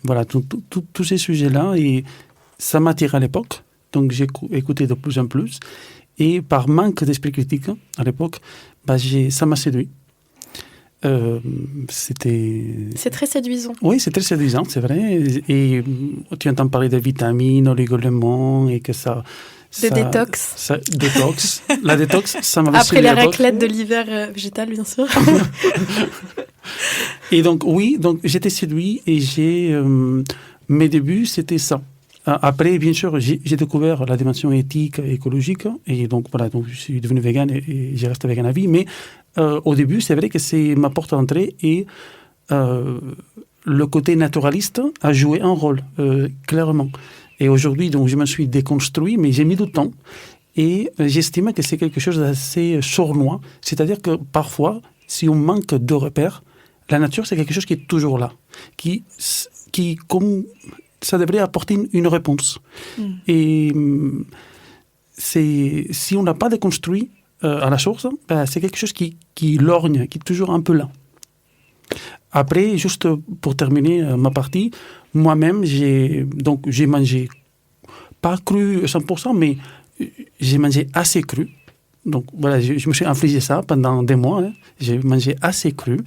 voilà, tous ces sujets-là. Et ça m'attirait à l'époque. Donc, j'ai écouté de plus en plus. Et par manque d'esprit critique, à l'époque, ça m'a séduit. C'est très séduisant. Oui, c'est très séduisant, c'est vrai. Et tu entends parler de vitamines, oligo-éléments, et que ça... Détox. Détox. La détox, ça m'avait séduit. Après les raclettes de l'hiver végétal, bien sûr. Et donc, oui, j'étais séduit et mes débuts, c'était ça. Après, bien sûr, j'ai découvert la dimension éthique et écologique. Et donc, voilà, donc je suis devenu vegan et j'ai resté vegan à vie. Mais au début, c'est vrai que c'est ma porte d'entrée et le côté naturaliste a joué un rôle, clairement. Et aujourd'hui, donc, je me suis déconstruit, mais j'ai mis du temps. Et j'estime que c'est quelque chose d'assez sournois. C'est-à-dire que parfois, si on manque de repères, la nature, c'est quelque chose qui est toujours là. Qui comme ça devrait apporter une réponse. Et si on n'a pas déconstruit à la source, c'est quelque chose qui lorgne, qui est toujours un peu là. Après, juste pour terminer ma partie, moi-même, j'ai mangé, pas cru 100%, mais j'ai mangé assez cru. Donc voilà, je me suis infligé ça pendant des mois. J'ai mangé assez cru.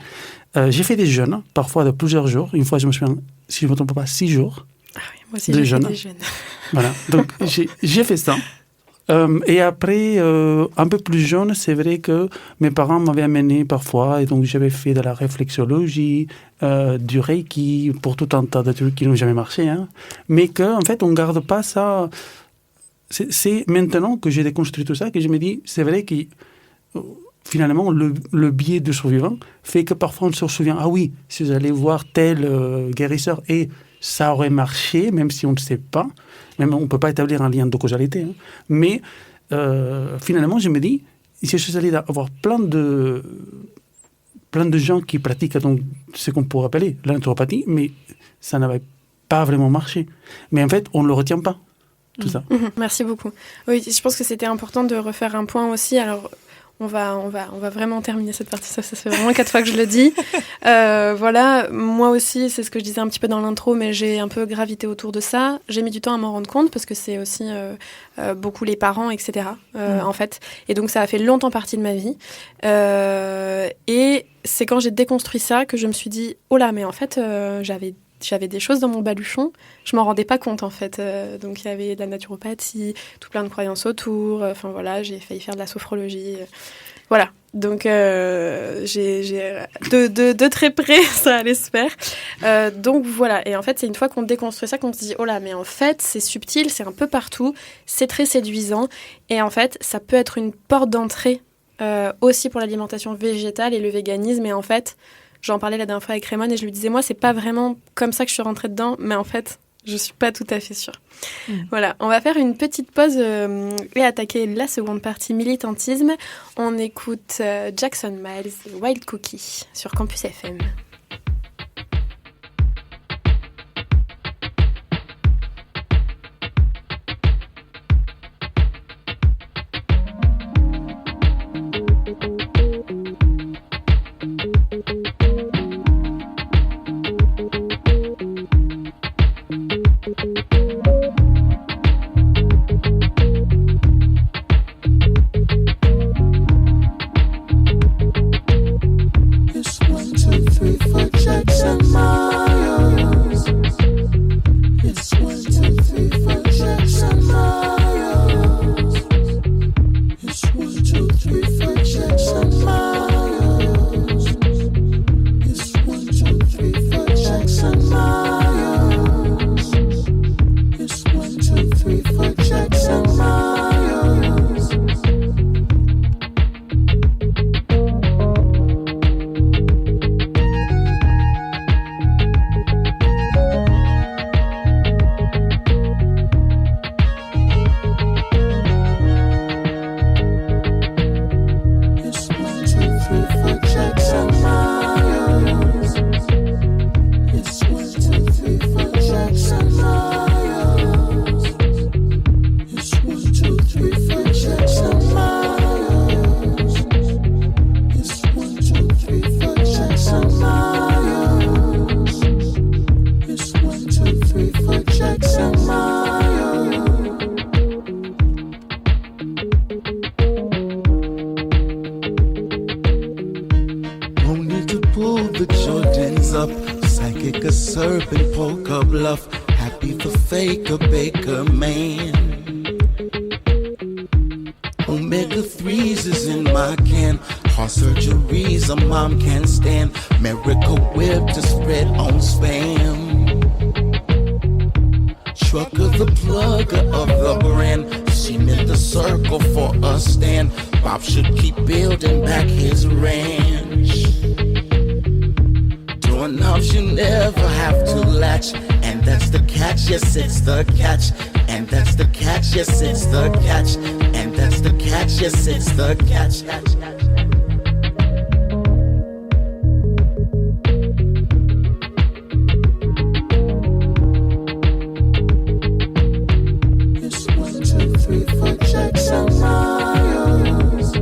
J'ai fait des jeûnes, parfois de plusieurs jours. Une fois, je me suis, si je ne me trompe pas, 6 jours. Ah oui, moi aussi, j'ai fait des jeûnes. Voilà, donc j'ai fait ça. Et après, un peu plus jeune, c'est vrai que mes parents m'avaient amené parfois, et donc j'avais fait de la réflexologie, du Reiki, pour tout un tas de trucs qui n'ont jamais marché. Mais qu'en fait, on ne garde pas ça. C'est maintenant que j'ai déconstruit tout ça que je me dis, c'est vrai que finalement, le biais du survivant fait que parfois on se souvient, ah oui, si vous allez voir tel guérisseur, et ça aurait marché, même si on ne sait pas. Même on ne peut pas établir un lien de causalité. Mais finalement, je me dis, je suis allé avoir plein de gens qui pratiquent donc, ce qu'on pourrait appeler la naturopathie, mais ça n'avait pas vraiment marché. Mais en fait, on ne le retient pas, tout ça. Merci beaucoup. Oui, je pense que c'était important de refaire un point aussi. Alors, on va vraiment terminer cette partie. Ça fait vraiment 4 fois que je le dis. Voilà, moi aussi, c'est ce que je disais un petit peu dans l'intro, mais j'ai un peu gravité autour de ça. J'ai mis du temps à m'en rendre compte parce que c'est aussi beaucoup les parents, etc. En fait. Et donc, ça a fait longtemps partie de ma vie. Et c'est quand j'ai déconstruit ça que je me suis dit, oh là, mais en fait, j'avais des choses dans mon baluchon, je m'en rendais pas compte en fait. Donc il y avait de la naturopathie, tout plein de croyances autour. Enfin voilà, j'ai failli faire de la sophrologie. Voilà. Donc j'ai de très près ça allait se faire. Donc voilà. Et en fait c'est une fois qu'on déconstruit ça qu'on se dit oh là mais en fait c'est subtil, c'est un peu partout, c'est très séduisant et en fait ça peut être une porte d'entrée aussi pour l'alimentation végétale et le véganisme et en fait j'en parlais la dernière fois avec Raymond et je lui disais, moi, c'est pas vraiment comme ça que je suis rentrée dedans, mais en fait, je suis pas tout à fait sûre. Voilà, on va faire une petite pause et attaquer la seconde partie, militantisme. On écoute Jackson Miles, Wild Cookie, sur Campus FM. It's 1, 2, 3, 4. the Jordans up. Psychic, a serpent, poker bluff. Happy for faker, baker man. Omega 3s is in my can. Heart surgeries a mom can't stand. Miracle whip to spread on spam. Trucker the plugger of the brand. She meant the circle for a stand. Bob should keep building back his ranch. Doorknobs you never have to latch. And that's the catch, yes it's the catch. And that's the catch, yes it's the catch. And that's the catch, yes it's the catch. It's 1, 2, 3 for Jackson Miles.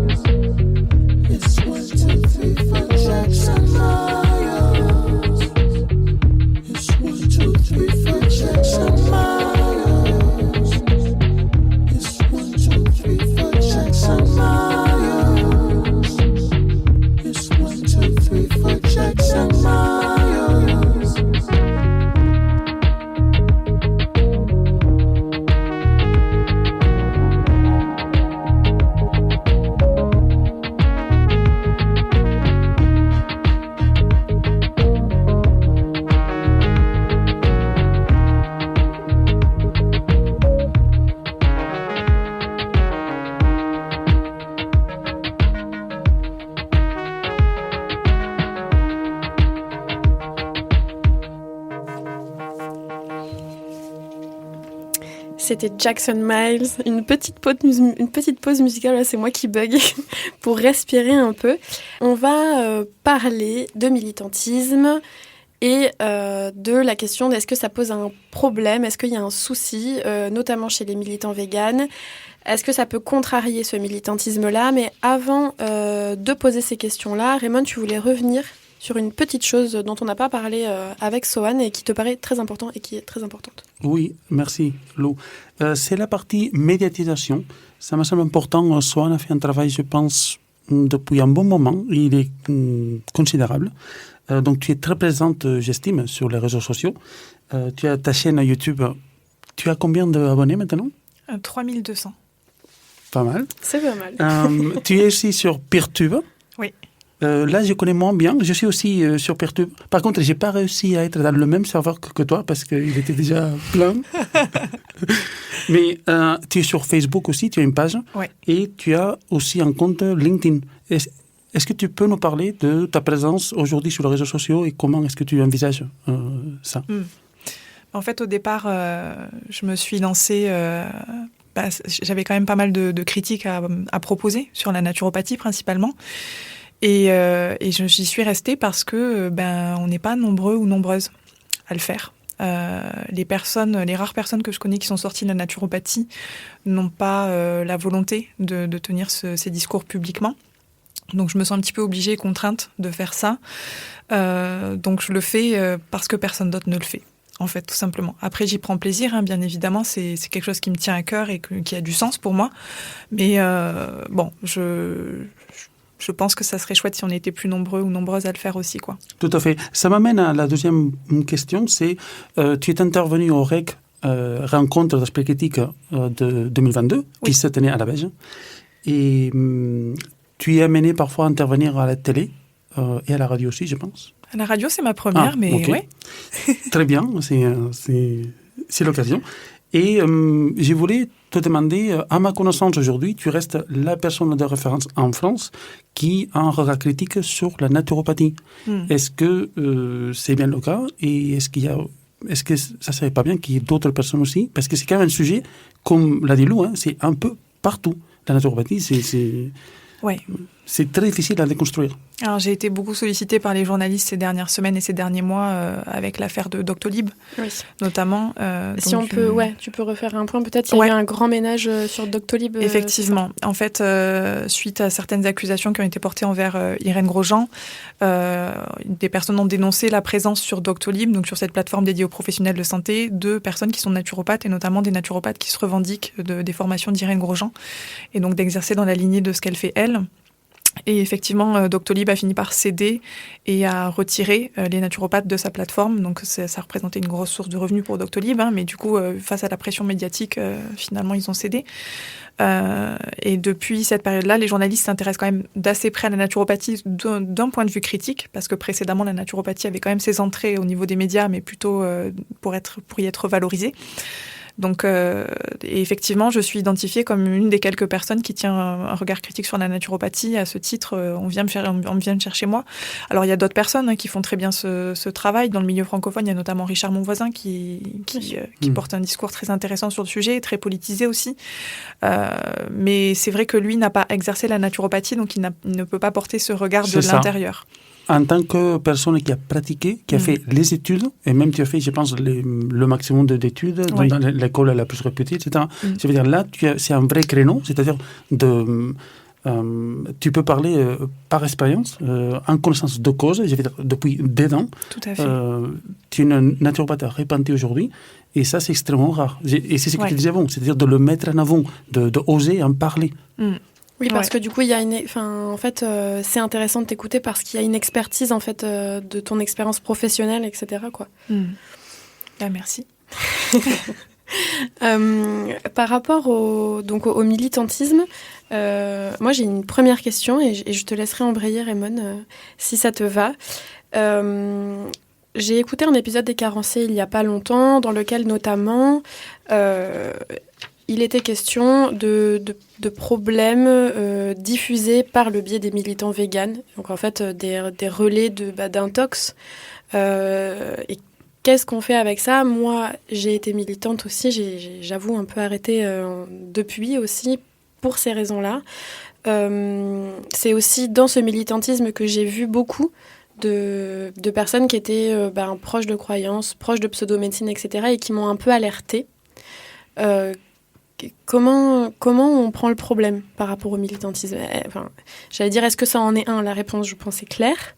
It's 1, 2, 3 for Jackson Miles. It's 1, 2, 3 for Jackson Miles. It's 1, 2, 3 for Jackson Miles. It's 1, 2, 3 for Jackson Miles. C'était Jackson Miles, une petite pause musicale, là c'est moi qui bug, pour respirer un peu. On va parler de militantisme et de la question de est-ce que ça pose un problème, est-ce qu'il y a un souci, notamment chez les militants véganes. Est-ce que ça peut contrarier ce militantisme-là? Mais avant de poser ces questions-là, Raymond, tu voulais revenir sur une petite chose dont on n'a pas parlé avec Sohan et qui te paraît très important et qui est très importante. Oui, merci Lou. C'est la partie médiatisation. Ça me semble important. Sohan a fait un travail, je pense, depuis un bon moment. Il est considérable. Donc tu es très présente, j'estime, sur les réseaux sociaux. Tu as ta chaîne YouTube. Tu as combien d'abonnés maintenant? 3200. Pas mal. C'est pas mal. Tu es aussi sur Peertube. Oui. Là, je connais moins bien. Je suis aussi sur Peertube. Par contre, j'ai pas réussi à être dans le même serveur que toi parce qu'il était déjà plein. Mais tu es sur Facebook aussi, tu as une page. Oui. Et tu as aussi un compte LinkedIn. Est-ce que tu peux nous parler de ta présence aujourd'hui sur les réseaux sociaux et comment est-ce que tu envisages ça? En fait, au départ, je me suis lancée... j'avais quand même pas mal de critiques à proposer sur la naturopathie principalement. Et j'y suis restée parce que on n'est pas nombreux ou nombreuses à le faire. Les rares personnes que je connais qui sont sorties de la naturopathie n'ont pas la volonté de tenir ces discours publiquement. Donc je me sens un petit peu obligée et contrainte de faire ça. Donc je le fais parce que personne d'autre ne le fait. En fait, tout simplement. Après, j'y prends plaisir, hein, bien évidemment. C'est quelque chose qui me tient à cœur et qui a du sens pour moi. Mais je pense que ça serait chouette si on était plus nombreux ou nombreuses à le faire aussi, quoi. Tout à fait. Ça m'amène à la deuxième question, c'est tu es intervenu au REC, rencontre d'Aspectétique de 2022, oui, qui se tenait à la Belge. Et tu es amené parfois à intervenir à la télé et à la radio aussi, je pense. À la radio, c'est ma première, mais okay. ouais. Très bien, c'est l'occasion. Et je voulais te demander, à ma connaissance aujourd'hui, tu restes la personne de référence en France qui a un regard critique sur la naturopathie. Est-ce que c'est bien le cas? Et est-ce que ça serait pas bien qu'il y ait d'autres personnes aussi? Parce que c'est quand même un sujet, comme l'a dit Lou, hein, c'est un peu partout. La naturopathie, c'est très difficile à déconstruire. Alors, j'ai été beaucoup sollicitée par les journalistes ces dernières semaines et ces derniers mois avec l'affaire de Doctolib, oui, notamment. Si on peut, tu peux refaire un point. Peut-être il y a eu un grand ménage sur Doctolib. Effectivement. En fait, suite à certaines accusations qui ont été portées envers Irène Grosjean, des personnes ont dénoncé la présence sur Doctolib, donc sur cette plateforme dédiée aux professionnels de santé, de personnes qui sont naturopathes et notamment des naturopathes qui se revendiquent des formations d'Irène Grosjean et donc d'exercer dans la lignée de ce qu'elle fait elle. Et effectivement, Doctolib a fini par céder et a retiré les naturopathes de sa plateforme. Donc ça représentait une grosse source de revenus pour Doctolib, mais du coup, face à la pression médiatique, finalement, ils ont cédé. Et depuis cette période-là, les journalistes s'intéressent quand même d'assez près à la naturopathie d'un point de vue critique, parce que précédemment, la naturopathie avait quand même ses entrées au niveau des médias, mais plutôt pour y être valorisée. Donc, et effectivement, je suis identifiée comme une des quelques personnes qui tient un regard critique sur la naturopathie. À ce titre, on vient me chercher moi. Alors, il y a d'autres personnes qui font très bien ce travail. Dans le milieu francophone, il y a notamment Richard Monvoisin qui porte un discours très intéressant sur le sujet, très politisé aussi. Mais c'est vrai que lui n'a pas exercé la naturopathie, donc il ne peut pas porter ce regard de l'intérieur. En tant que personne qui a pratiqué, qui a fait les études, et même tu as fait, je pense, le maximum d'études dans l'école la plus réputée, etc. Ça veut dire là, c'est un vrai créneau, c'est-à-dire tu peux parler par expérience, en connaissance de cause, je veux dire depuis des ans. Tout à fait. Tu es une naturopathe répandue aujourd'hui, et ça c'est extrêmement rare. Et c'est ce que tu disais avant, c'est-à-dire de le mettre en avant, de oser en parler. Oui, parce que du coup, il y a c'est intéressant de t'écouter parce qu'il y a une expertise en fait de ton expérience professionnelle, etc. Quoi. Merci. Par rapport au militantisme, moi j'ai une première question et je te laisserai embrayer, Raymond, si ça te va. J'ai écouté un épisode des Carencés il n'y a pas longtemps, dans lequel notamment il était question de problèmes diffusés par le biais des militants véganes, donc en fait des relais d'intox. Et qu'est-ce qu'on fait avec ça ? Moi, j'ai été militante aussi, j'avoue un peu arrêté depuis aussi pour ces raisons-là. C'est aussi dans ce militantisme que j'ai vu beaucoup de personnes qui étaient proches de croyances, proches de pseudo-médecine, etc. et qui m'ont un peu alertée. Comment on prend le problème par rapport au militantisme ? J'allais dire, est-ce que ça en est un ? La réponse, je pense, est claire.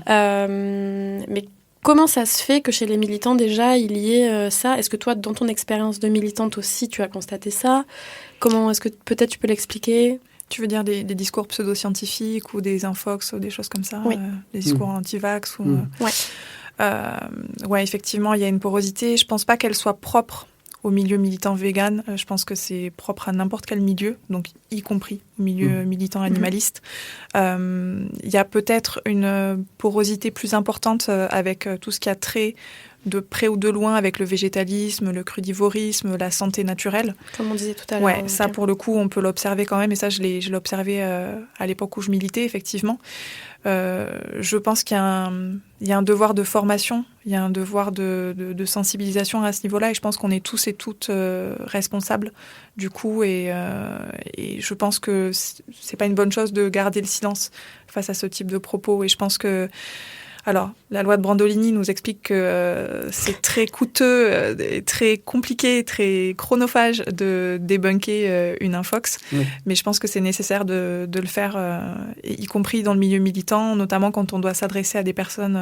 Mais comment ça se fait que chez les militants, déjà, il y ait ça ? Est-ce que toi, dans ton expérience de militante aussi, tu as constaté ça ? Comment est-ce que peut-être tu peux l'expliquer ? Tu veux dire des discours pseudo-scientifiques ou des infox ou des choses comme ça ? Oui. Des discours anti-vax Ouais, effectivement, il y a une porosité. Je ne pense pas qu'elle soit propre au milieu militant vegan. Je pense que c'est propre à n'importe quel milieu, donc y compris au milieu militant animaliste. Il y a peut-être une porosité plus importante avec tout ce qui a trait de près ou de loin avec le végétalisme, le crudivorisme, la santé naturelle. Comme on disait tout à l'heure. Ouais, ça pour le coup, on peut l'observer quand même, et ça je l'ai observé à l'époque où je militais, effectivement. Je pense qu'il y a un devoir de formation, il y a un devoir de sensibilisation à ce niveau-là, et je pense qu'on est tous et toutes responsables du coup, et je pense que c'est pas une bonne chose de garder le silence face à ce type de propos, et je pense que alors, la loi de Brandolini nous explique que c'est très coûteux, très compliqué, très chronophage de débunker une infox. Oui. Mais je pense que c'est nécessaire de le faire, y compris dans le milieu militant, notamment quand on doit s'adresser à des personnes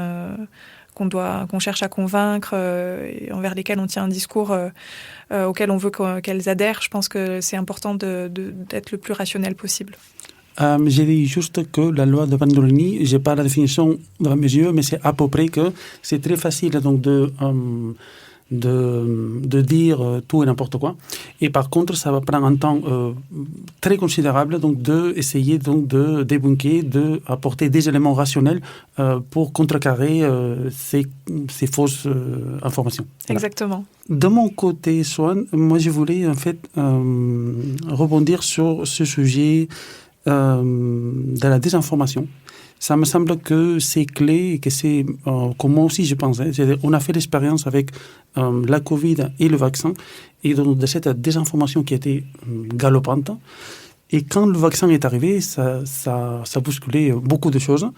qu'on cherche à convaincre et envers lesquelles on tient un discours auquel on veut qu'elles adhèrent. Je pense que c'est important d'être le plus rationnel possible. J'ai dit juste que la loi de Brandolini, je n'ai pas la définition dans mes yeux, mais c'est à peu près que c'est très facile donc de dire tout et n'importe quoi. Et par contre, ça va prendre un temps très considérable donc d'essayer donc de débunker, d'apporter des éléments rationnels pour contrecarrer ces fausses informations. Voilà. Exactement. De mon côté, Swan, moi je voulais en fait rebondir sur ce sujet de la désinformation. Ça me semble que c'est clé et que c'est, comme moi aussi je pense, on a fait l'expérience avec la Covid et le vaccin, et donc de cette désinformation qui était galopante. Et quand le vaccin est arrivé, ça bousculait beaucoup de choses.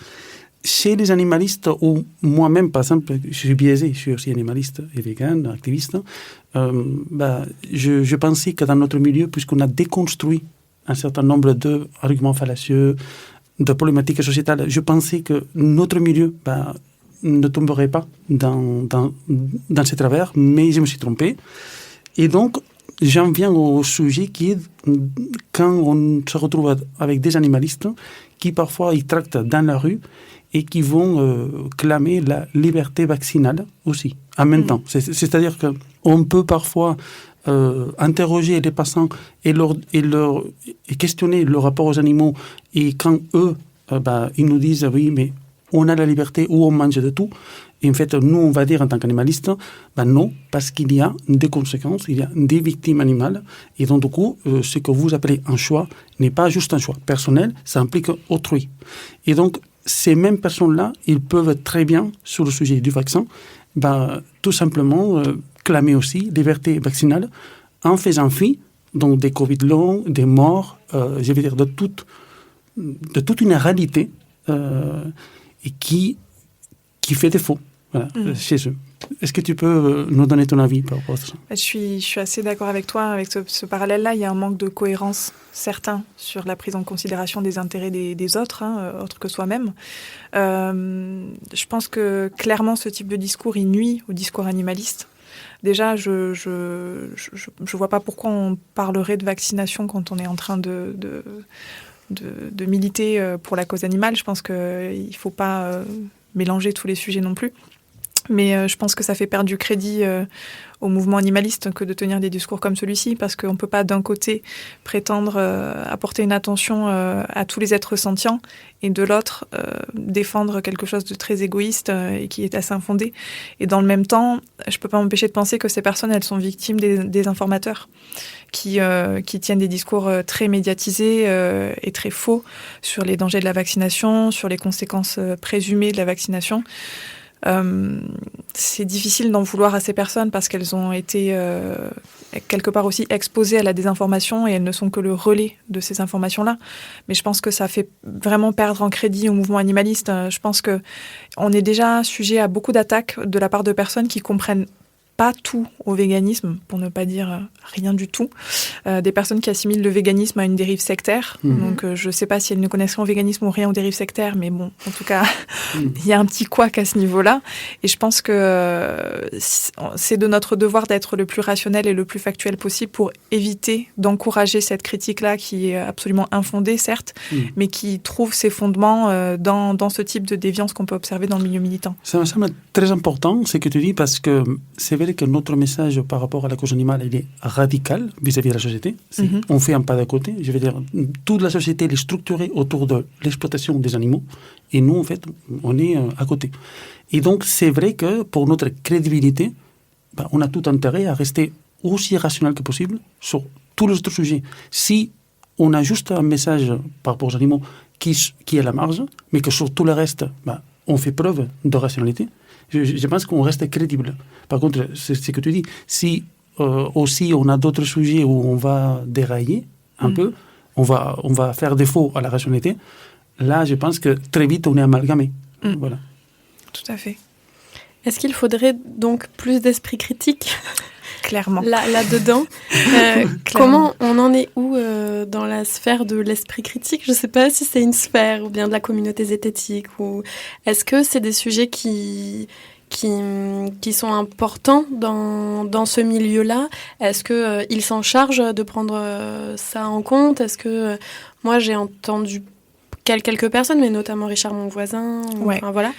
Chez les animalistes, ou moi-même, par exemple, je suis biaisé, je suis aussi animaliste et vegan, activiste, je pensais que dans notre milieu, puisqu'on a déconstruit un certain nombre d'arguments fallacieux, de problématiques sociétales, je pensais que notre milieu ne tomberait pas dans ces travers, mais je me suis trompé. Et donc, j'en viens au sujet qui est quand on se retrouve avec des animalistes qui parfois ils tractent dans la rue et qui vont clamer la liberté vaccinale aussi, en même temps. C'est-à-dire qu'on peut parfois interroger les passants et questionner le rapport aux animaux, et quand eux, ils nous disent « oui, mais on a la liberté ou on mange de tout », et en fait, nous, on va dire en tant qu'animaliste, non, parce qu'il y a des conséquences, il y a des victimes animales, et donc du coup, ce que vous appelez un choix n'est pas juste un choix personnel, ça implique autrui. Et donc, ces mêmes personnes-là, ils peuvent très bien, sur le sujet du vaccin, tout simplement clamer aussi liberté vaccinale en faisant fi donc des Covid longs, des morts, je veux dire de toute une réalité et qui fait défaut chez eux. Est-ce que tu peux nous donner ton avis par rapport à ça ? Je suis assez d'accord avec toi. Avec ce parallèle-là, il y a un manque de cohérence certain sur la prise en considération des intérêts des autres, autres que soi-même. Je pense que clairement, ce type de discours, il nuit au discours animaliste. Déjà, je vois pas pourquoi on parlerait de vaccination quand on est en train de militer pour la cause animale. Je pense qu'il faut pas mélanger tous les sujets non plus. Mais je pense que ça fait perdre du crédit au mouvement animaliste que de tenir des discours comme celui-ci, parce qu'on ne peut pas d'un côté prétendre apporter une attention à tous les êtres sentients et de l'autre défendre quelque chose de très égoïste et qui est assez infondé. Et dans le même temps, je ne peux pas m'empêcher de penser que ces personnes, elles sont victimes des informateurs qui tiennent des discours très médiatisés et très faux sur les dangers de la vaccination, sur les conséquences présumées de la vaccination. C'est difficile d'en vouloir à ces personnes parce qu'elles ont été quelque part aussi exposées à la désinformation et elles ne sont que le relais de ces informations-là. Mais je pense que ça fait vraiment perdre en crédit au mouvement animaliste. Je pense qu'on est déjà sujet à beaucoup d'attaques de la part de personnes qui comprennent pas tout au véganisme, pour ne pas dire rien du tout. Des personnes qui assimilent le véganisme à une dérive sectaire. Donc, je ne sais pas si elles ne connaissent rien au véganisme ou rien aux dérives sectaires, mais bon, en tout cas, il y a un petit couac à ce niveau-là. Et je pense que c'est de notre devoir d'être le plus rationnel et le plus factuel possible pour éviter d'encourager cette critique-là qui est absolument infondée, certes, mais qui trouve ses fondements dans ce type de déviance qu'on peut observer dans le milieu militant. Ça me semble très important ce que tu dis, parce que c'est vrai que notre message par rapport à la cause animale, il est radical vis-à-vis de la société. On fait un pas d'à côté. Je veux dire, toute la société est structurée autour de l'exploitation des animaux, et nous, en fait, on est à côté. Et donc, c'est vrai que pour notre crédibilité, on a tout intérêt à rester aussi rationnel que possible sur tous les autres sujets. Si on a juste un message par rapport aux animaux qui est à la marge, mais que sur tout le reste, on fait preuve de rationalité, je pense qu'on reste crédible. Par contre, c'est ce que tu dis. Si aussi on a d'autres sujets où on va dérailler un peu, on va faire défaut à la rationalité, là, je pense que très vite, on est amalgamé. Voilà. Tout à fait. Est-ce qu'il faudrait donc plus d'esprit critique ? Clairement. Là-dedans. Comment on en est où dans la sphère de l'esprit critique ? Je ne sais pas si c'est une sphère ou bien de la communauté zététique. Ou... Est-ce que c'est des sujets qui sont importants dans ce milieu-là ? Est-ce qu'ils s'en chargent de prendre ça en compte ? Est-ce que moi, j'ai entendu quelques personnes, mais notamment Richard, mon voisin. Enfin, voilà.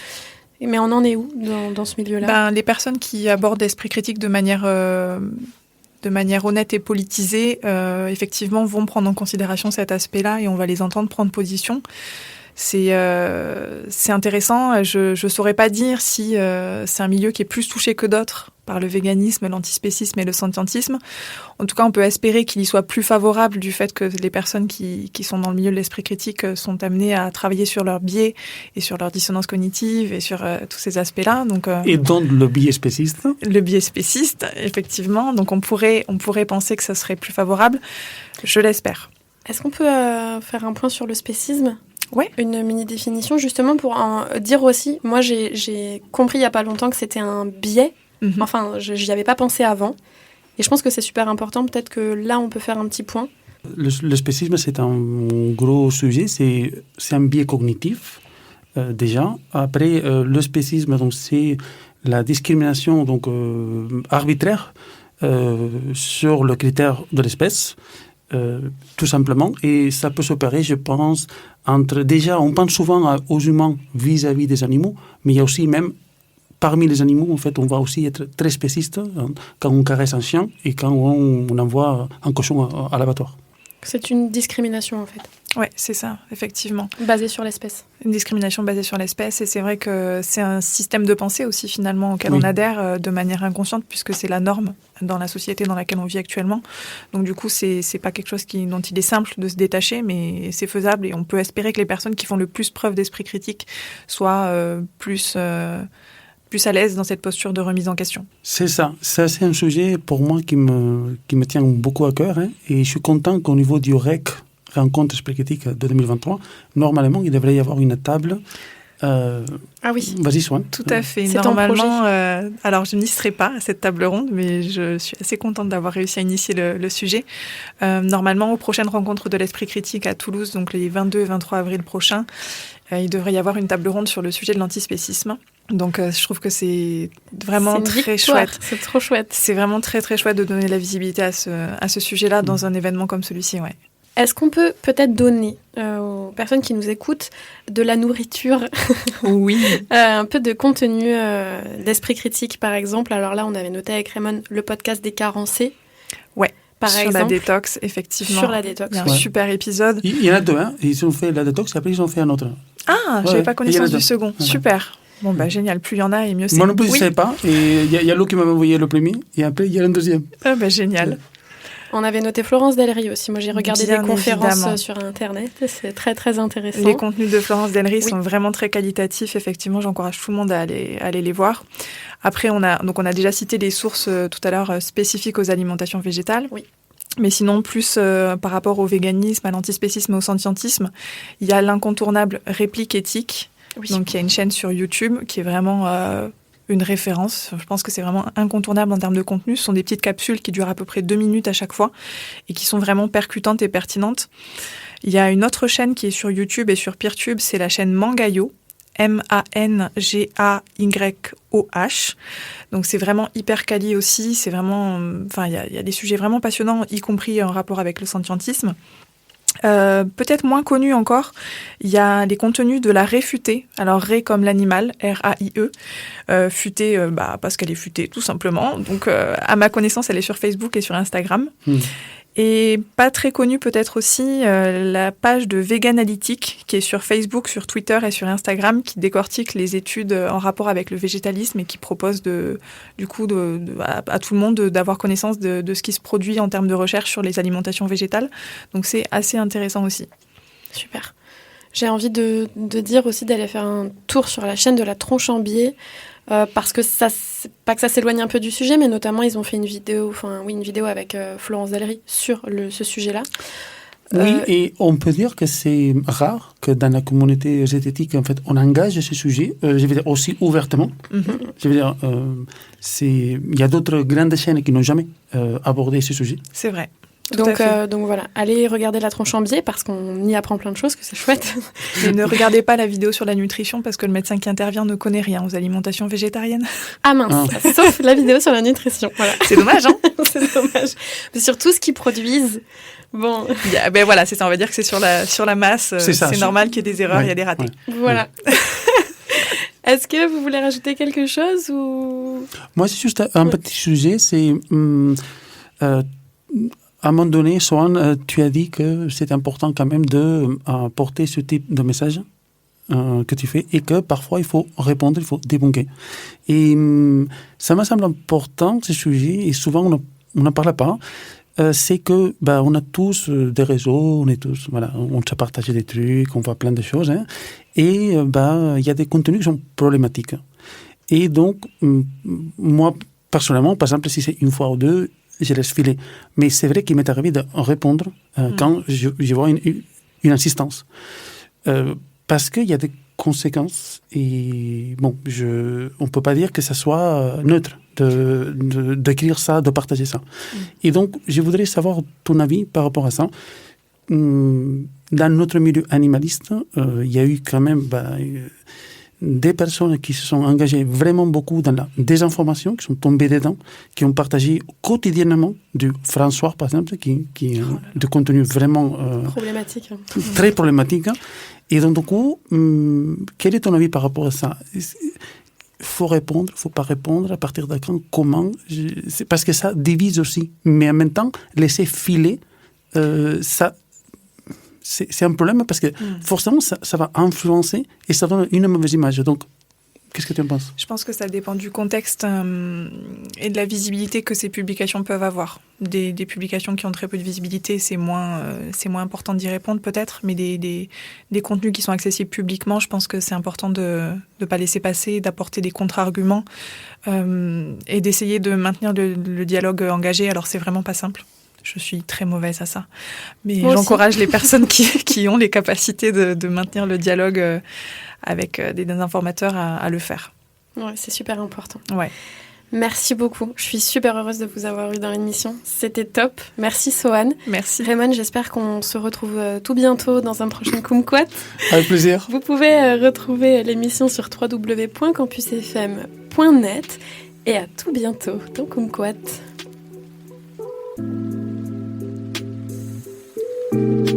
Mais on en est où dans ce milieu-là ? Les personnes qui abordent l'esprit critique de manière honnête et politisée, effectivement, vont prendre en considération cet aspect-là et on va les entendre prendre position. C'est intéressant. Je ne saurais pas dire si c'est un milieu qui est plus touché que d'autres par le véganisme, l'antispécisme et le scientisme. En tout cas, on peut espérer qu'il y soit plus favorable du fait que les personnes qui sont dans le milieu de l'esprit critique sont amenées à travailler sur leurs biais et sur leur dissonance cognitive et sur tous ces aspects-là. Donc, et donc le biais spéciste ? Le biais spéciste, effectivement. Donc on pourrait penser que ça serait plus favorable. Je l'espère. Est-ce qu'on peut faire un point sur le spécisme ? Ouais. Une mini-définition, justement, pour en dire aussi. Moi, j'ai compris il n'y a pas longtemps que c'était un biais. Enfin, je n'y avais pas pensé avant. Et je pense que c'est super important. Peut-être que là, on peut faire un petit point. Le spécisme, c'est un gros sujet. C'est un biais cognitif, déjà. Après, le spécisme, donc, c'est la discrimination donc, arbitraire sur le critère de l'espèce, tout simplement. Et ça peut s'opérer, je pense, déjà, on pense souvent aux humains vis-à-vis des animaux, mais il y a aussi même, parmi les animaux, en fait, on va aussi être très spéciste quand on caresse un chien et quand on envoie un cochon à l'abattoir. C'est une discrimination, en fait, Oui, c'est ça, effectivement. basée sur l'espèce. Une discrimination basée sur l'espèce, et c'est vrai que c'est un système de pensée aussi finalement auquel Oui. on adhère de manière inconsciente, puisque c'est la norme dans la société dans laquelle on vit actuellement. Donc du coup, c'est pas quelque chose dont il est simple de se détacher, mais c'est faisable, et on peut espérer que les personnes qui font le plus preuve d'esprit critique soient plus à l'aise dans cette posture de remise en question. C'est ça. Ça, c'est un sujet pour moi qui me tient beaucoup à cœur. Et je suis content qu'au niveau du REC, Rencontre Esprit Critique de 2023, normalement, il devrait y avoir une table. Ah oui. Vas-y, Swan. Tout à fait. C'est en Normalement, alors je n'y serai pas à cette table ronde, mais je suis assez contente d'avoir réussi à initier le sujet. Normalement, aux prochaines rencontres de l'Esprit Critique à Toulouse, donc les 22 et 23 avril prochains, il devrait y avoir une table ronde sur le sujet de l'antispécisme. Donc je trouve que c'est vraiment très chouette. C'est trop chouette. C'est vraiment très très chouette de donner la visibilité à ce sujet-là dans un événement comme celui-ci, ouais. Est-ce qu'on peut peut-être donner aux personnes qui nous écoutent de la nourriture, Oui. un peu de contenu d'esprit critique, par exemple? Alors là, on avait noté avec Raymond le podcast des carencés. Ouais. Par sur exemple. la détox, effectivement. Sur la détox. Il y a un Ouais. super épisode. Il y en a deux. Ils ont fait la détox et après, ils ont fait un autre. Ah, Ouais, j'avais pas il y en a connaissance deux. du second. Ouais. Super. Bon, bah génial. Plus il y en a et mieux c'est. Moi non plus, je ne Oui. savais pas. Et il y a l'eau qui m'avait envoyé le premier. Et après, il y a le deuxième. Ah, bah génial. On avait noté Florence Delry aussi. Moi, j'ai regardé Bien des conférences évidemment. sur Internet. C'est très, très intéressant. Les contenus de Florence Delry Oui. sont vraiment très qualitatifs. Effectivement, j'encourage tout le monde à aller les voir. Après, on a déjà cité les sources tout à l'heure spécifiques aux alimentations végétales. Oui. Mais sinon, plus par rapport au véganisme, à l'antispécisme et au scientisme, il y a l'incontournable Réplique éthique. Oui. Donc, il y a une chaîne sur YouTube qui est vraiment une référence. Je pense que c'est vraiment incontournable en termes de contenu. Ce sont des petites capsules qui durent à peu près 2 minutes à chaque fois et qui sont vraiment percutantes et pertinentes. Il y a une autre chaîne qui est sur YouTube et sur Peertube, c'est la chaîne Mangayo. MangayOH. Donc c'est vraiment hyper quali aussi. C'est vraiment, enfin il y a des sujets vraiment passionnants, y compris en rapport avec le scientisme. Peut-être moins connu encore, il y a les contenus de la Réfutée. Alors Ré comme l'animal, R-A-I-E. Futée, parce qu'elle est futée, tout simplement. Donc à ma connaissance, elle est sur Facebook et sur Instagram. Et pas très connue peut-être aussi la page de Véganalytique qui est sur Facebook, sur Twitter et sur Instagram, qui décortique les études en rapport avec le végétalisme et qui propose à tout le monde d'avoir connaissance de ce qui se produit en termes de recherche sur les alimentations végétales. Donc c'est assez intéressant aussi. Super. J'ai envie de dire aussi d'aller faire un tour sur la chaîne de la Tronche en Biais, parce que pas que ça s'éloigne un peu du sujet, mais notamment ils ont fait une vidéo avec Florence Delry sur ce sujet-là. Oui, et on peut dire que c'est rare que dans la communauté zététique, en fait, on engage ce sujet, je veux dire aussi ouvertement. Je veux dire, il y a d'autres grandes chaînes qui n'ont jamais abordé ce sujet. C'est vrai. Donc voilà, allez regarder la Tronche en Biais parce qu'on y apprend plein de choses, que c'est chouette. Et ne regardez pas la vidéo sur la nutrition parce que le médecin qui intervient ne connaît rien aux alimentations végétariennes. Ah mince, sauf la vidéo sur la nutrition. Voilà. C'est dommage, hein. C'est dommage. Mais sur tout ce qu'ils produisent, bon... Ben voilà, c'est ça, on va dire que c'est sur la masse. C'est normal qu'il y ait des erreurs, il y a des ratés. Ouais. Voilà. Est-ce que vous voulez rajouter quelque chose ou... Moi, c'est juste un petit sujet, c'est... à un moment donné, Swan, tu as dit que c'est important quand même de porter ce type de message que tu fais et que parfois il faut répondre, il faut débunker. Et ça me semble important, ce sujet, et souvent on n'en parle pas. C'est que on a tous des réseaux, on se partage des trucs, on voit plein de choses, hein, et il y a des contenus qui sont problématiques. Et donc, moi, personnellement, par exemple, si c'est une fois ou deux, je laisse filer. Mais c'est vrai qu'il m'est arrivé de répondre quand je vois une insistance. Parce qu'il y a des conséquences et on ne peut pas dire que ça soit neutre d'écrire ça, de partager ça. Et donc, je voudrais savoir ton avis par rapport à ça. Dans notre milieu animaliste, il y a eu quand même des personnes qui se sont engagées vraiment beaucoup dans la désinformation, qui sont tombées dedans, qui ont partagé quotidiennement du François, par exemple, qui est de contenu vraiment Problématique. très problématique. Et donc, du coup, quel est ton avis par rapport à ça? Faut répondre, faut pas répondre, à partir de quand, comment? C'est parce que ça divise aussi. Mais en même temps, laisser filer, ça, c'est un problème parce que forcément, ça va influencer et ça donne une mauvaise image. Donc, qu'est-ce que tu en penses? Je pense que ça dépend du contexte et de la visibilité que ces publications peuvent avoir. Des publications qui ont très peu de visibilité, c'est moins important d'y répondre peut-être, mais des contenus qui sont accessibles publiquement, je pense que c'est important de ne pas laisser passer, d'apporter des contre-arguments et d'essayer de maintenir le dialogue engagé. Alors c'est vraiment pas simple. Je suis très mauvaise à ça. Mais j'encourage les personnes qui ont les capacités de maintenir le dialogue avec des informateurs à le faire. Ouais, c'est super important. Ouais. Merci beaucoup. Je suis super heureuse de vous avoir eu dans l'émission. C'était top. Merci Sohan. Merci. Raymond, j'espère qu'on se retrouve tout bientôt dans un prochain Kumquat. Avec plaisir. Vous pouvez retrouver l'émission sur www.campusfm.net et à tout bientôt dans Kumquat. Thank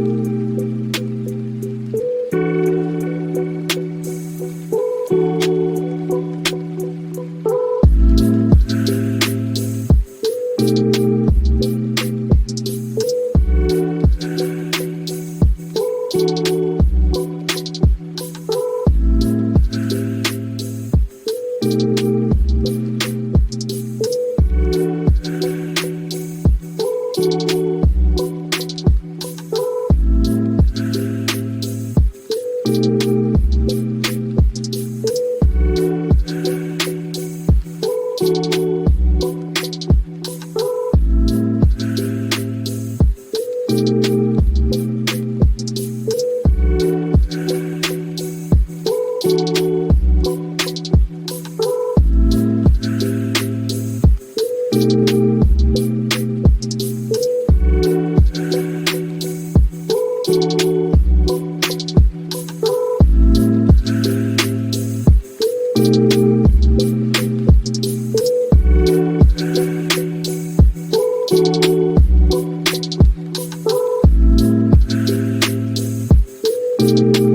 you.